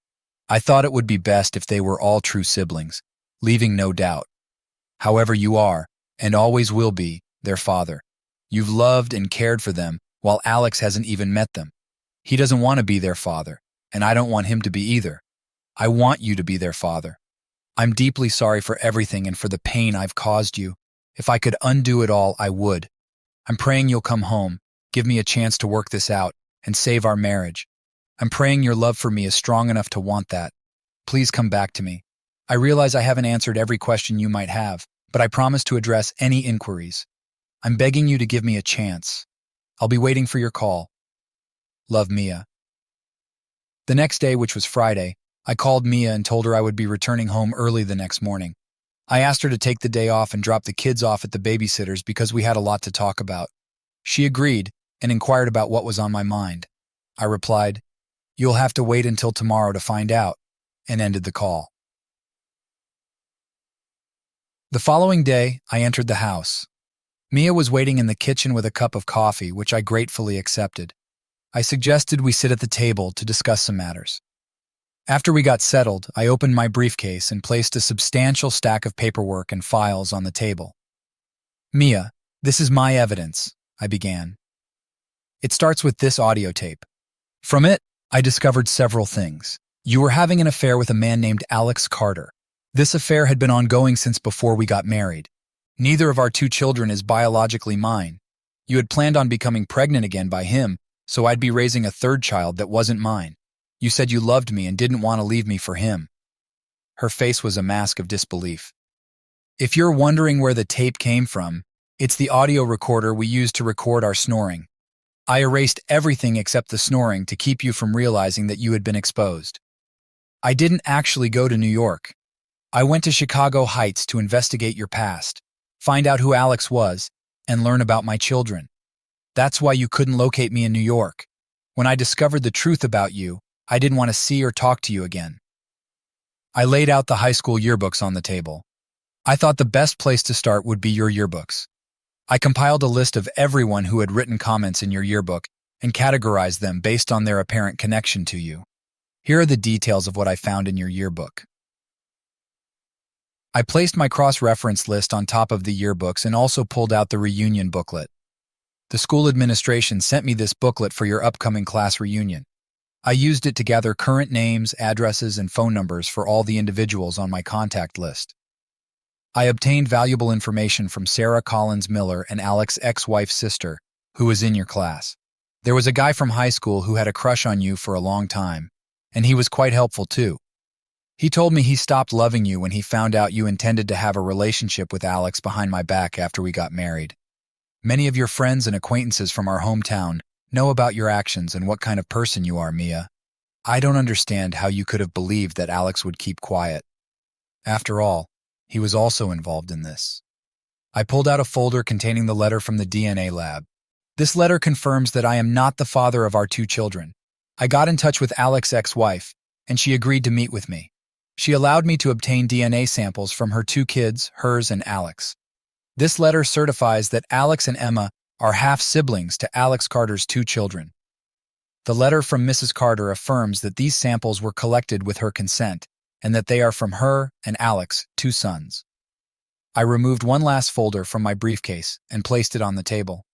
I thought it would be best if they were all true siblings, leaving no doubt. However, you are, and always will be, their father. You've loved and cared for them, while Alex hasn't even met them. He doesn't want to be their father, and I don't want him to be either. I want you to be their father. I'm deeply sorry for everything and for the pain I've caused you. If I could undo it all, I would. I'm praying you'll come home, give me a chance to work this out, and save our marriage. I'm praying your love for me is strong enough to want that. Please come back to me. I realize I haven't answered every question you might have, but I promise to address any inquiries. I'm begging you to give me a chance. I'll be waiting for your call. Love, Mia. The next day, which was Friday, I called Mia and told her I would be returning home early the next morning. I asked her to take the day off and drop the kids off at the babysitter's because we had a lot to talk about. She agreed and inquired about what was on my mind. I replied, "You'll have to wait until tomorrow to find out," and ended the call. The following day, I entered the house. Mia was waiting in the kitchen with a cup of coffee, which I gratefully accepted. I suggested we sit at the table to discuss some matters. After we got settled, I opened my briefcase and placed a substantial stack of paperwork and files on the table. "Mia, this is my evidence," I began. "It starts with this audio tape. From it, I discovered several things. You were having an affair with a man named Alex Carter. This affair had been ongoing since before we got married. Neither of our two children is biologically mine. You had planned on becoming pregnant again by him, so I'd be raising a third child that wasn't mine. You said you loved me and didn't want to leave me for him." Her face was a mask of disbelief. "If you're wondering where the tape came from, it's the audio recorder we used to record our snoring. I erased everything except the snoring to keep you from realizing that you had been exposed. I didn't actually go to New York. I went to Chicago Heights to investigate your past, find out who Alex was, and learn about my children. That's why you couldn't locate me in New York. When I discovered the truth about you, I didn't want to see or talk to you again." I laid out the high school yearbooks on the table. I thought the best place to start would be your yearbooks. I compiled a list of everyone who had written comments in your yearbook and categorized them based on their apparent connection to you. Here are the details of what I found in your yearbook. I placed my cross-reference list on top of the yearbooks and also pulled out the reunion booklet. The school administration sent me this booklet for your upcoming class reunion. I used it to gather current names, addresses, and phone numbers for all the individuals on my contact list. I obtained valuable information from Sarah Collins Miller and Alex's ex-wife's sister, who was in your class. There was a guy from high school who had a crush on you for a long time, and he was quite helpful too. He told me he stopped loving you when he found out you intended to have a relationship with Alex behind my back after we got married. Many of your friends and acquaintances from our hometown know about your actions and what kind of person you are, Mia. I don't understand how you could have believed that Alex would keep quiet. After all, he was also involved in this." I pulled out a folder containing the letter from the DNA lab. This letter confirms that I am not the father of our two children. I got in touch with Alex's ex-wife, and she agreed to meet with me. She allowed me to obtain DNA samples from her two kids, hers and Alex. This letter certifies that Alex and Emma are half-siblings to Alex Carter's two children. The letter from Mrs. Carter affirms that these samples were collected with her consent and that they are from her and Alex's two sons. I removed one last folder from my briefcase and placed it on the table.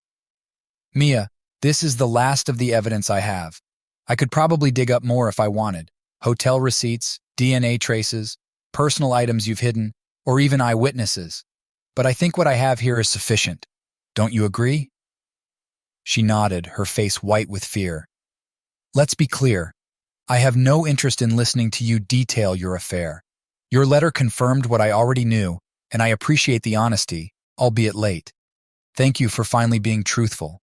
"Mia, this is the last of the evidence I have. I could probably dig up more if I wanted. Hotel receipts, DNA traces, personal items you've hidden, or even eyewitnesses. But I think what I have here is sufficient. Don't you agree?" She nodded, her face white with fear. "Let's be clear. I have no interest in listening to you detail your affair. Your letter confirmed what I already knew, and I appreciate the honesty, albeit late. Thank you for finally being truthful.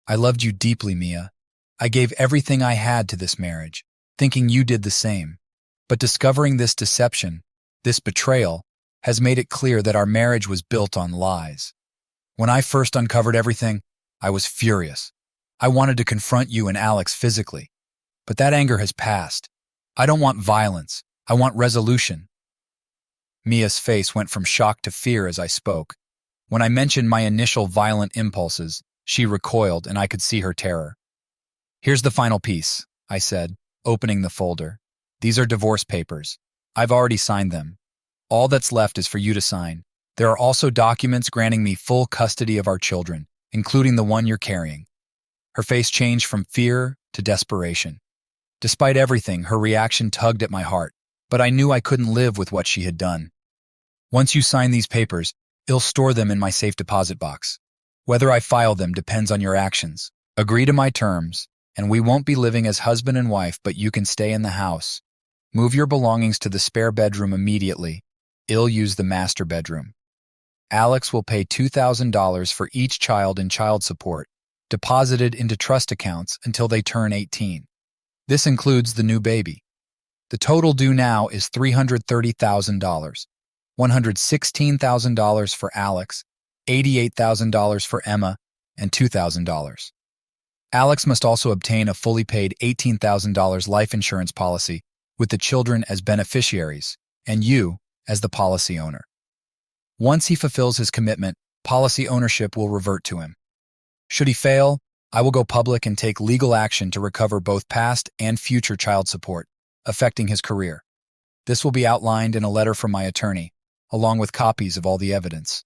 I loved you deeply, Mia. I gave everything I had to this marriage, thinking you did the same. But discovering this deception, this betrayal, has made it clear that our marriage was built on lies. When I first uncovered everything, I was furious. I wanted to confront you and Alex physically. But that anger has passed. I don't want violence, I want resolution." Mia's face went from shock to fear as I spoke. When I mentioned my initial violent impulses, she recoiled and I could see her terror. "Here's the final piece," I said, opening the folder. "These are divorce papers. I've already signed them. All that's left is for you to sign. There are also documents granting me full custody of our children, including the one you're carrying." Her face changed from fear to desperation. Despite everything, her reaction tugged at my heart, but I knew I couldn't live with what she had done. "Once you sign these papers, I'll store them in my safe deposit box. Whether I file them depends on your actions. Agree to my terms, and we won't be living as husband and wife, but you can stay in the house. Move your belongings to the spare bedroom immediately. I'll use the master bedroom. Alex will pay $2,000 for each child in child support, deposited into trust accounts until they turn 18. This includes the new baby. The total due now is $330,000, $116,000 for Alex, $88,000 for Emma, and $2,000. Alex must also obtain a fully paid $18,000 life insurance policy with the children as beneficiaries and you as the policy owner. Once he fulfills his commitment, policy ownership will revert to him. Should he fail, I will go public and take legal action to recover both past and future child support, affecting his career. This will be outlined in a letter from my attorney, along with copies of all the evidence.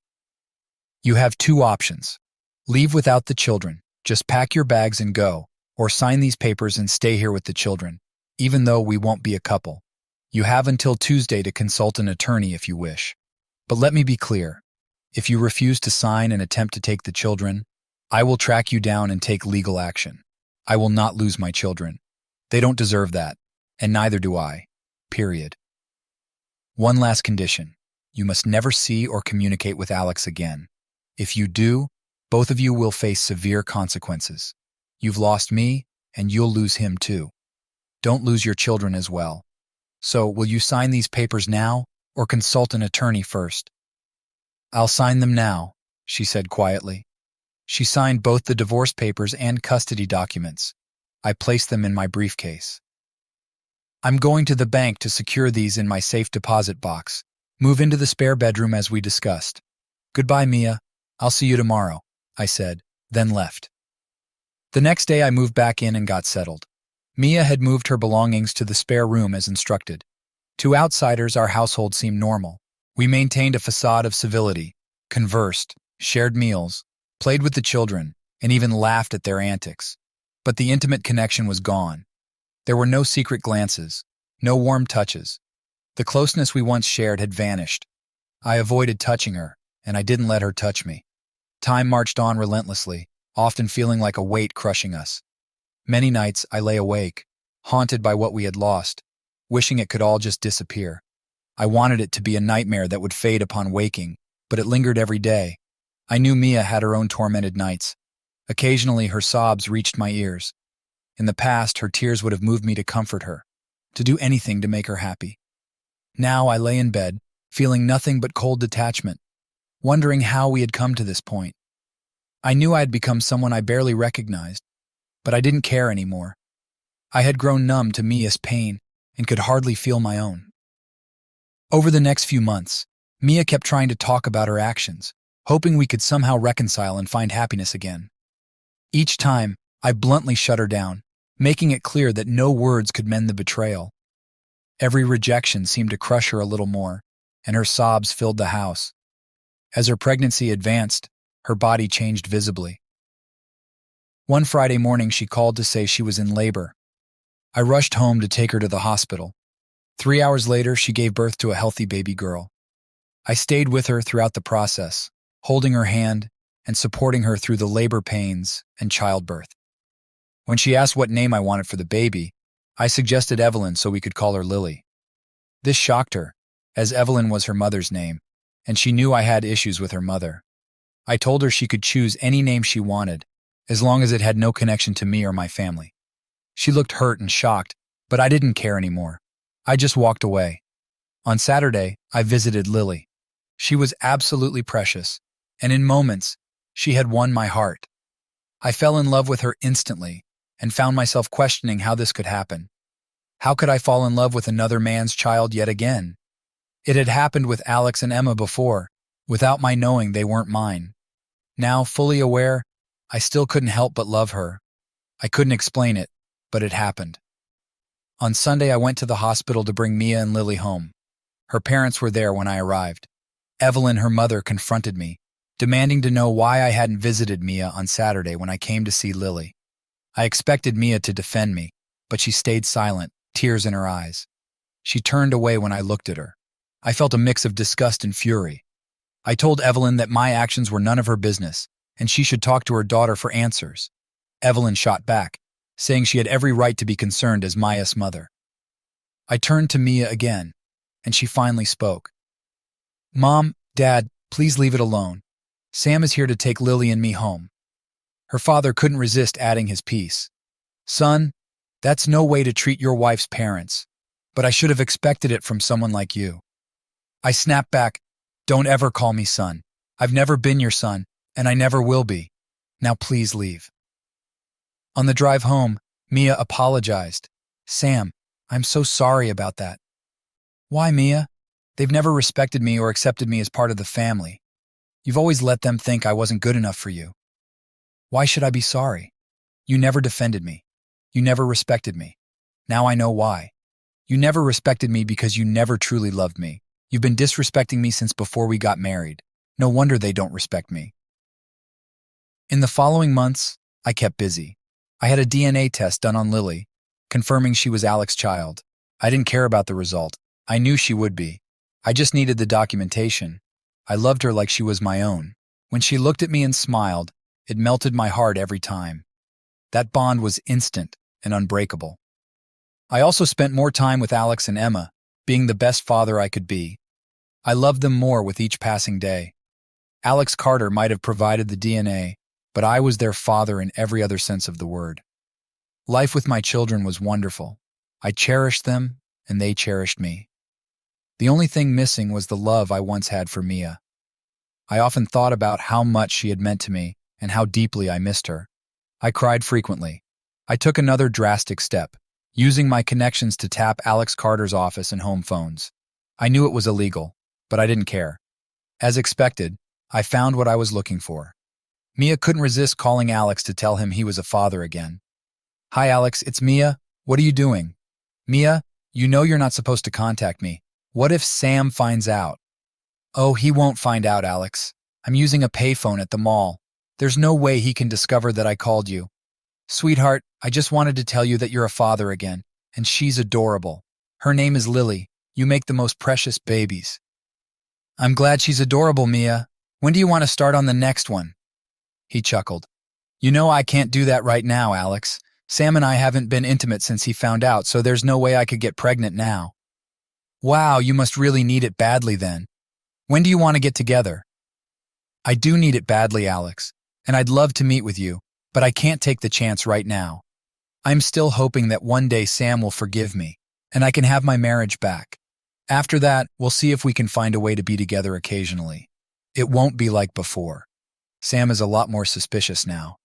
You have two options. Leave without the children, just pack your bags and go, or sign these papers and stay here with the children, even though we won't be a couple. You have until Tuesday to consult an attorney if you wish. But let me be clear. If you refuse to sign and attempt to take the children, I will track you down and take legal action. I will not lose my children. They don't deserve that, and neither do I. Period. One last condition. You must never see or communicate with Alex again. If you do, both of you will face severe consequences. You've lost me, and you'll lose him too. Don't lose your children as well. So, will you sign these papers now, or consult an attorney first? I'll sign them now, she said quietly. She signed both the divorce papers and custody documents. I placed them in my briefcase. I'm going to the bank to secure these in my safe deposit box. Move into the spare bedroom as we discussed. Goodbye, Mia. I'll see you tomorrow, I said, then left. The next day I moved back in and got settled. Mia had moved her belongings to the spare room as instructed. To outsiders, our household seemed normal. We maintained a facade of civility, conversed, shared meals, played with the children, and even laughed at their antics. But the intimate connection was gone. There were no secret glances, no warm touches. The closeness we once shared had vanished. I avoided touching her, and I didn't let her touch me. Time marched on relentlessly, often feeling like a weight crushing us. Many nights I lay awake, haunted by what we had lost, wishing it could all just disappear. I wanted it to be a nightmare that would fade upon waking, but it lingered every day. I knew Mia had her own tormented nights. Occasionally her sobs reached my ears. In the past, her tears would have moved me to comfort her, to do anything to make her happy. Now I lay in bed, feeling nothing but cold detachment, wondering how we had come to this point. I knew I had become someone I barely recognized, but I didn't care anymore. I had grown numb to Mia's pain and could hardly feel my own. Over the next few months, Mia kept trying to talk about her actions, hoping we could somehow reconcile and find happiness again. Each time, I bluntly shut her down, making it clear that no words could mend the betrayal. Every rejection seemed to crush her a little more, and her sobs filled the house. As her pregnancy advanced, her body changed visibly. One Friday morning, she called to say she was in labor. I rushed home to take her to the hospital. 3 hours later, she gave birth to a healthy baby girl. I stayed with her throughout the process, holding her hand and supporting her through the labor pains and childbirth. When she asked what name I wanted for the baby, I suggested Evelyn so we could call her Lily. This shocked her, as Evelyn was her mother's name, and she knew I had issues with her mother. I told her she could choose any name she wanted, as long as it had no connection to me or my family. She looked hurt and shocked, but I didn't care anymore. I just walked away. On Saturday, I visited Lily. She was absolutely precious, and in moments, she had won my heart. I fell in love with her instantly and found myself questioning how this could happen. How could I fall in love with another man's child yet again? It had happened with Alex and Emma before, without my knowing they weren't mine. Now, fully aware, I still couldn't help but love her. I couldn't explain it, but it happened. On Sunday, I went to the hospital to bring Mia and Lily home. Her parents were there when I arrived. Evelyn, her mother, confronted me, demanding to know why I hadn't visited Mia on Saturday when I came to see Lily. I expected Mia to defend me, but she stayed silent, tears in her eyes. She turned away when I looked at her. I felt a mix of disgust and fury. I told Evelyn that my actions were none of her business, and she should talk to her daughter for answers. Evelyn shot back, saying she had every right to be concerned as Maya's mother. I turned to Mia again, and she finally spoke. "Mom, Dad, please leave it alone. Sam is here to take Lily and me home." Her father couldn't resist adding his piece. "Son, that's no way to treat your wife's parents, but I should have expected it from someone like you." I snapped back, "Don't ever call me son. I've never been your son, and I never will be. Now please leave." On the drive home, Mia apologized. "Sam, I'm so sorry about that." "Why, Mia? They've never respected me or accepted me as part of the family. You've always let them think I wasn't good enough for you. Why should I be sorry? You never defended me. You never respected me. Now I know why. You never respected me because you never truly loved me. You've been disrespecting me since before we got married. No wonder they don't respect me." In the following months, I kept busy. I had a DNA test done on Lily, confirming she was Alex's child. I didn't care about the result. I knew she would be. I just needed the documentation. I loved her like she was my own. When she looked at me and smiled, it melted my heart every time. That bond was instant and unbreakable. I also spent more time with Alex and Emma, being the best father I could be. I loved them more with each passing day. Alex Carter might have provided the DNA, but I was their father in every other sense of the word. Life with my children was wonderful. I cherished them, and they cherished me. The only thing missing was the love I once had for Mia. I often thought about how much she had meant to me and how deeply I missed her. I cried frequently. I took another drastic step, using my connections to tap Alex Carter's office and home phones. I knew it was illegal, but I didn't care. As expected, I found what I was looking for. Mia couldn't resist calling Alex to tell him he was a father again. "Hi, Alex, it's Mia. What are you doing?" "Mia, you know you're not supposed to contact me. What if Sam finds out?" "Oh, he won't find out, Alex. I'm using a payphone at the mall. There's no way he can discover that I called you. Sweetheart, I just wanted to tell you that you're a father again, and she's adorable. Her name is Lily. You make the most precious babies." "I'm glad she's adorable, Mia. When do you want to start on the next one?" He chuckled. "You know I can't do that right now, Alex. Sam and I haven't been intimate since he found out, so there's no way I could get pregnant now." "Wow, you must really need it badly then. When do you want to get together?" "I do need it badly, Alex, and I'd love to meet with you, but I can't take the chance right now. I'm still hoping that one day Sam will forgive me, and I can have my marriage back. After that, we'll see if we can find a way to be together occasionally. It won't be like before. Sam is a lot more suspicious now."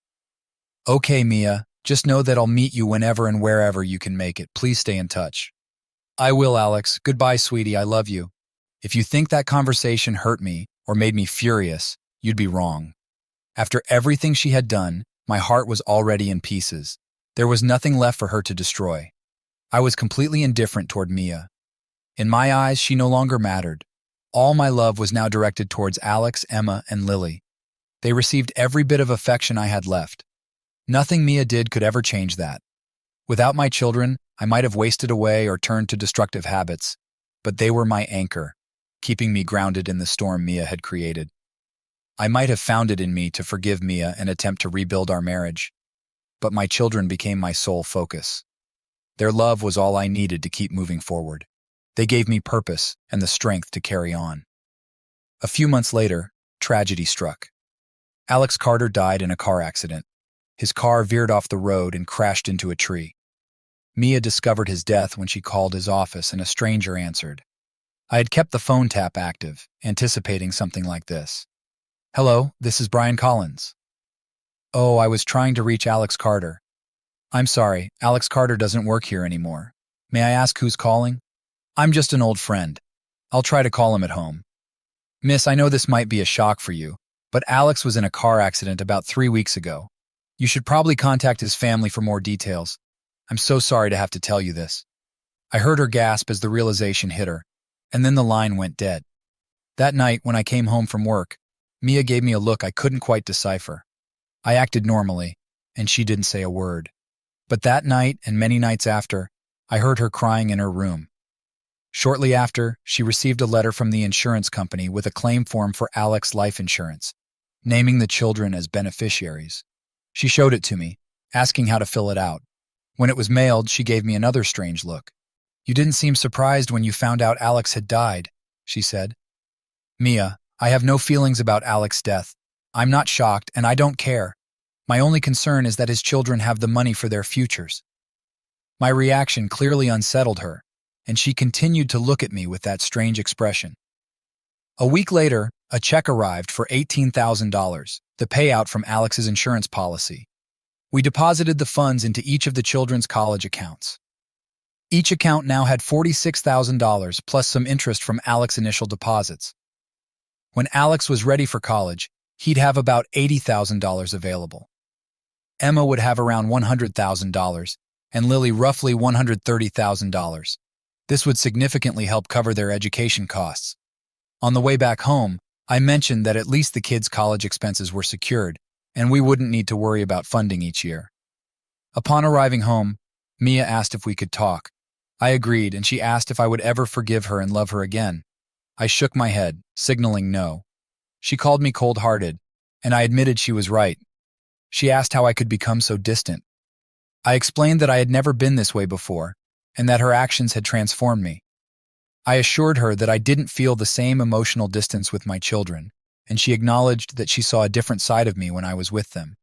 "Okay, Mia, just know that I'll meet you whenever and wherever you can make it. Please stay in touch." "I will, Alex. Goodbye, sweetie. I love you." If you think that conversation hurt me or made me furious, you'd be wrong. After everything she had done, my heart was already in pieces. There was nothing left for her to destroy. I was completely indifferent toward Mia. In my eyes, she no longer mattered. All my love was now directed towards Alex, Emma, and Lily. They received every bit of affection I had left. Nothing Mia did could ever change that. Without my children, I might have wasted away or turned to destructive habits, but they were my anchor, keeping me grounded in the storm Mia had created. I might have found it in me to forgive Mia and attempt to rebuild our marriage, but my children became my sole focus. Their love was all I needed to keep moving forward. They gave me purpose and the strength to carry on. A few months later, tragedy struck. Alex Carter died in a car accident. His car veered off the road and crashed into a tree. Mia discovered his death when she called his office and a stranger answered. I had kept the phone tap active, anticipating something like this. "Hello, this is Brian Collins." "Oh, I was trying to reach Alex Carter." "I'm sorry, Alex Carter doesn't work here anymore. May I ask who's calling? I'm just an old friend. I'll try to call him at home. Miss, I know this might be a shock for you, but Alex was in a car accident about 3 weeks ago. You should probably contact his family for more details. I'm so sorry to have to tell you this. I heard her gasp as the realization hit her, and then the line went dead. That night, when I came home from work, Mia gave me a look I couldn't quite decipher. I acted normally, and she didn't say a word. But that night, and many nights after, I heard her crying in her room. Shortly after, she received a letter from the insurance company with a claim form for Alex's life insurance, naming the children as beneficiaries. She showed it to me, asking how to fill it out. When it was mailed, she gave me another strange look. You didn't seem surprised when you found out Alex had died, she said. Mia, I have no feelings about Alex's death. I'm not shocked, and I don't care. My only concern is that his children have the money for their futures. My reaction clearly unsettled her, and she continued to look at me with that strange expression. A week later, a check arrived for $18,000, the payout from Alex's insurance policy. We deposited the funds into each of the children's college accounts. Each account now had $46,000 plus some interest from Alex's initial deposits. When Alex was ready for college, he'd have about $80,000 available. Emma would have around $100,000, and Lily roughly $130,000. This would significantly help cover their education costs. On the way back home, I mentioned that at least the kids' college expenses were secured, and we wouldn't need to worry about funding each year. Upon arriving home, Mia asked if we could talk. I agreed, and she asked if I would ever forgive her and love her again. I shook my head, signaling no. She called me cold-hearted, and I admitted she was right. She asked how I could become so distant. I explained that I had never been this way before, and that her actions had transformed me. I assured her that I didn't feel the same emotional distance with my children, and she acknowledged that she saw a different side of me when I was with them.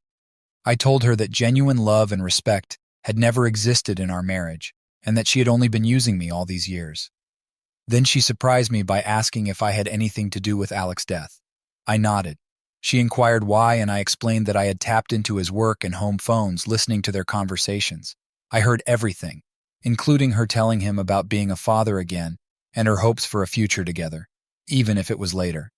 I told her that genuine love and respect had never existed in our marriage, and that she had only been using me all these years. Then she surprised me by asking if I had anything to do with Alex's death. I nodded. She inquired why, and I explained that I had tapped into his work and home phones, listening to their conversations. I heard everything, including her telling him about being a father again and her hopes for a future together, even if it was later.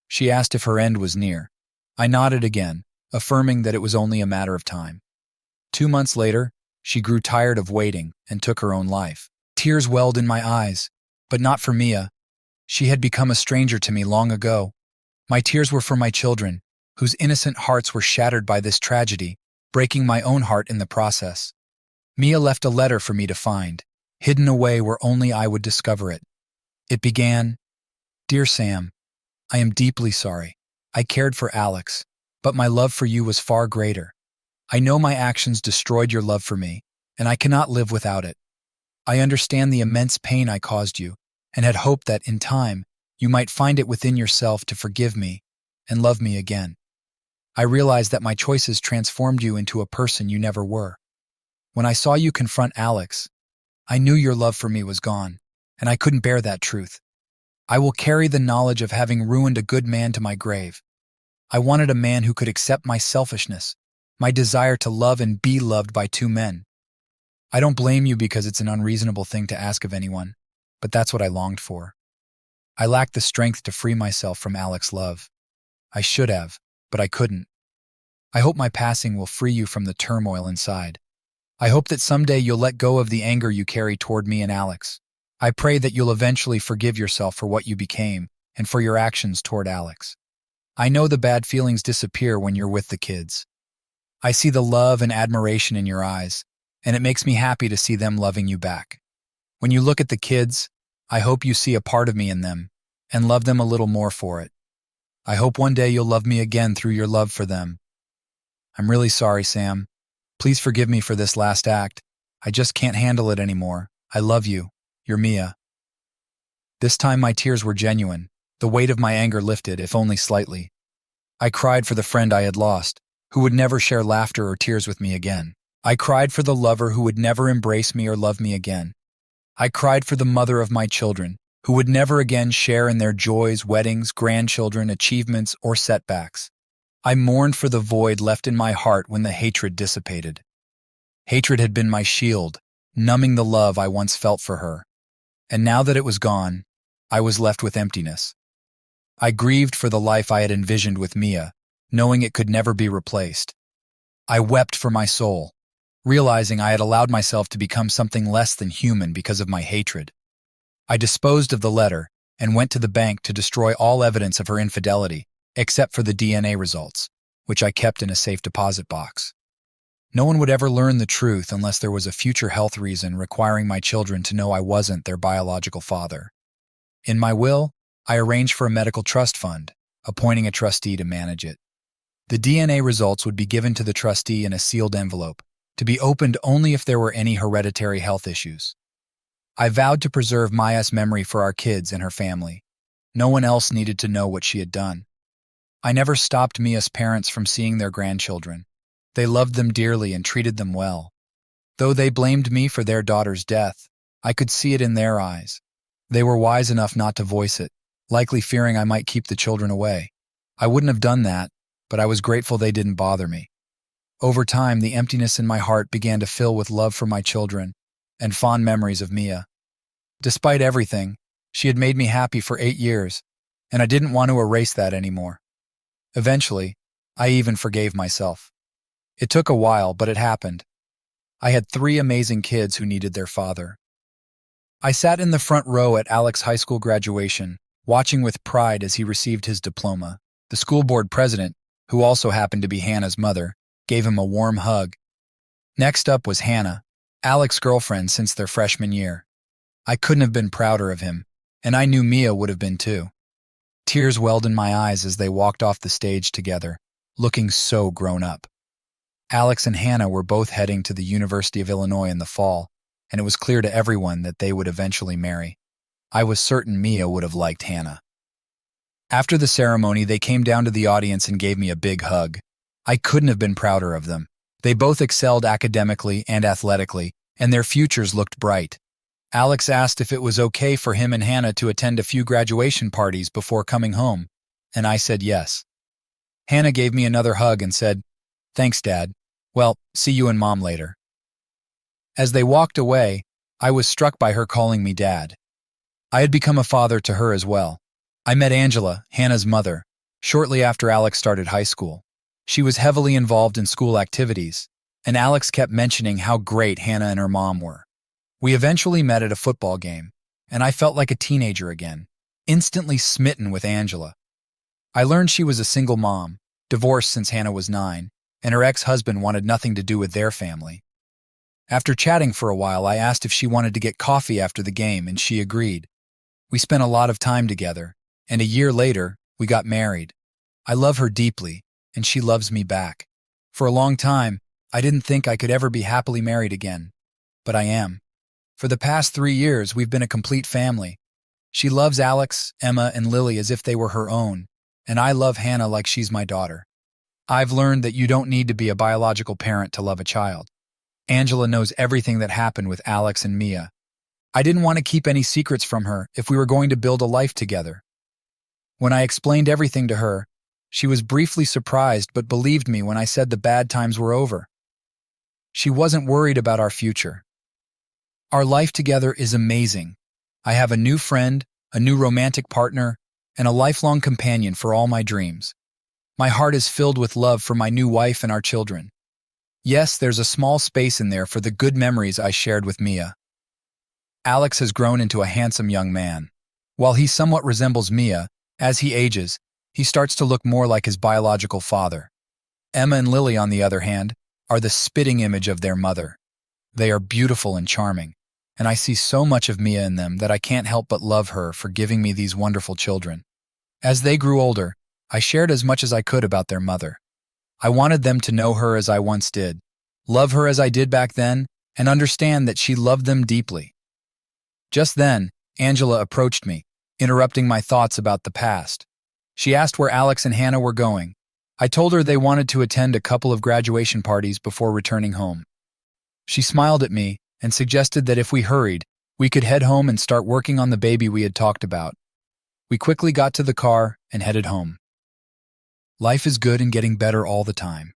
She asked if her end was near. I nodded again, affirming that it was only a matter of time. 2 months later, she grew tired of waiting and took her own life. Tears welled in my eyes, but not for Mia. She had become a stranger to me long ago. My tears were for my children, whose innocent hearts were shattered by this tragedy, breaking my own heart in the process. Mia left a letter for me to find, hidden away where only I would discover it. It began, "Dear Sam, I am deeply sorry. I cared for Alex, but my love for you was far greater. I know my actions destroyed your love for me, and I cannot live without it. I understand the immense pain I caused you, and had hoped that, in time, you might find it within yourself to forgive me and love me again. I realized that my choices transformed you into a person you never were. When I saw you confront Alex, I knew your love for me was gone, and I couldn't bear that truth. I will carry the knowledge of having ruined a good man to my grave. I wanted a man who could accept my selfishness, my desire to love and be loved by 2 men. I don't blame you because it's an unreasonable thing to ask of anyone, but that's what I longed for. I lacked the strength to free myself from Alex's love. I should have, but I couldn't. I hope my passing will free you from the turmoil inside. I hope that someday you'll let go of the anger you carry toward me and Alex. I pray that you'll eventually forgive yourself for what you became and for your actions toward Alex. I know the bad feelings disappear when you're with the kids. I see the love and admiration in your eyes, and it makes me happy to see them loving you back. When you look at the kids, I hope you see a part of me in them and love them a little more for it. I hope one day you'll love me again through your love for them. I'm really sorry, Sam. Please forgive me for this last act. I just can't handle it anymore. I love you. Your Mia." This time my tears were genuine. The weight of my anger lifted, if only slightly. I cried for the friend I had lost, who would never share laughter or tears with me again. I cried for the lover who would never embrace me or love me again. I cried for the mother of my children, who would never again share in their joys, weddings, grandchildren, achievements, or setbacks. I mourned for the void left in my heart when the hatred dissipated. Hatred had been my shield, numbing the love I once felt for her. And now that it was gone, I was left with emptiness. I grieved for the life I had envisioned with Mia, knowing it could never be replaced. I wept for my soul, realizing I had allowed myself to become something less than human because of my hatred. I disposed of the letter and went to the bank to destroy all evidence of her infidelity, except for the DNA results, which I kept in a safe deposit box. No one would ever learn the truth unless there was a future health reason requiring my children to know I wasn't their biological father. In my will, I arranged for a medical trust fund, appointing a trustee to manage it. The DNA results would be given to the trustee in a sealed envelope, to be opened only if there were any hereditary health issues. I vowed to preserve Maya's memory for our kids and her family. No one else needed to know what she had done. I never stopped Mia's parents from seeing their grandchildren. They loved them dearly and treated them well. Though they blamed me for their daughter's death, I could see it in their eyes. They were wise enough not to voice it, likely fearing I might keep the children away. I wouldn't have done that, but I was grateful they didn't bother me. Over time, the emptiness in my heart began to fill with love for my children and fond memories of Mia. Despite everything, she had made me happy for 8 years, and I didn't want to erase that anymore. Eventually, I even forgave myself. It took a while, but it happened. I had 3 amazing kids who needed their father. I sat in the front row at Alex's high school graduation, watching with pride as he received his diploma. The school board president, who also happened to be Hannah's mother, gave him a warm hug. Next up was Hannah, Alex's girlfriend since their freshman year. I couldn't have been prouder of him, and I knew Mia would have been too. Tears welled in my eyes as they walked off the stage together, looking so grown up. Alex and Hannah were both heading to the University of Illinois in the fall, and it was clear to everyone that they would eventually marry. I was certain Mia would have liked Hannah. After the ceremony, they came down to the audience and gave me a big hug. I couldn't have been prouder of them. They both excelled academically and athletically, and their futures looked bright. Alex asked if it was okay for him and Hannah to attend a few graduation parties before coming home, and I said yes. Hannah gave me another hug and said, "Thanks, Dad. Well, see you and Mom later." As they walked away, I was struck by her calling me Dad. I had become a father to her as well. I met Angela, Hannah's mother, shortly after Alex started high school. She was heavily involved in school activities, and Alex kept mentioning how great Hannah and her mom were. We eventually met at a football game, and I felt like a teenager again, instantly smitten with Angela. I learned she was a single mom, divorced since Hannah was 9, and her ex-husband wanted nothing to do with their family. After chatting for a while, I asked if she wanted to get coffee after the game, and she agreed. We spent a lot of time together, and a year later, we got married. I love her deeply, and she loves me back. For a long time, I didn't think I could ever be happily married again, but I am. For the past 3 years, we've been a complete family. She loves Alex, Emma, and Lily as if they were her own, and I love Hannah like she's my daughter. I've learned that you don't need to be a biological parent to love a child. Angela knows everything that happened with Alex and Mia. I didn't want to keep any secrets from her if we were going to build a life together. When I explained everything to her, she was briefly surprised but believed me when I said the bad times were over. She wasn't worried about our future. Our life together is amazing. I have a new friend, a new romantic partner, and a lifelong companion for all my dreams. My heart is filled with love for my new wife and our children. Yes, there's a small space in there for the good memories I shared with Mia. Alex has grown into a handsome young man. While he somewhat resembles Mia, as he ages, he starts to look more like his biological father. Emma and Lily, on the other hand, are the spitting image of their mother. They are beautiful and charming, and I see so much of Mia in them that I can't help but love her for giving me these wonderful children. As they grew older, I shared as much as I could about their mother. I wanted them to know her as I once did, love her as I did back then, and understand that she loved them deeply. Just then, Angela approached me, interrupting my thoughts about the past. She asked where Alex and Hannah were going. I told her they wanted to attend a couple of graduation parties before returning home. She smiled at me and suggested that if we hurried, we could head home and start working on the baby we had talked about. We quickly got to the car and headed home. Life is good and getting better all the time.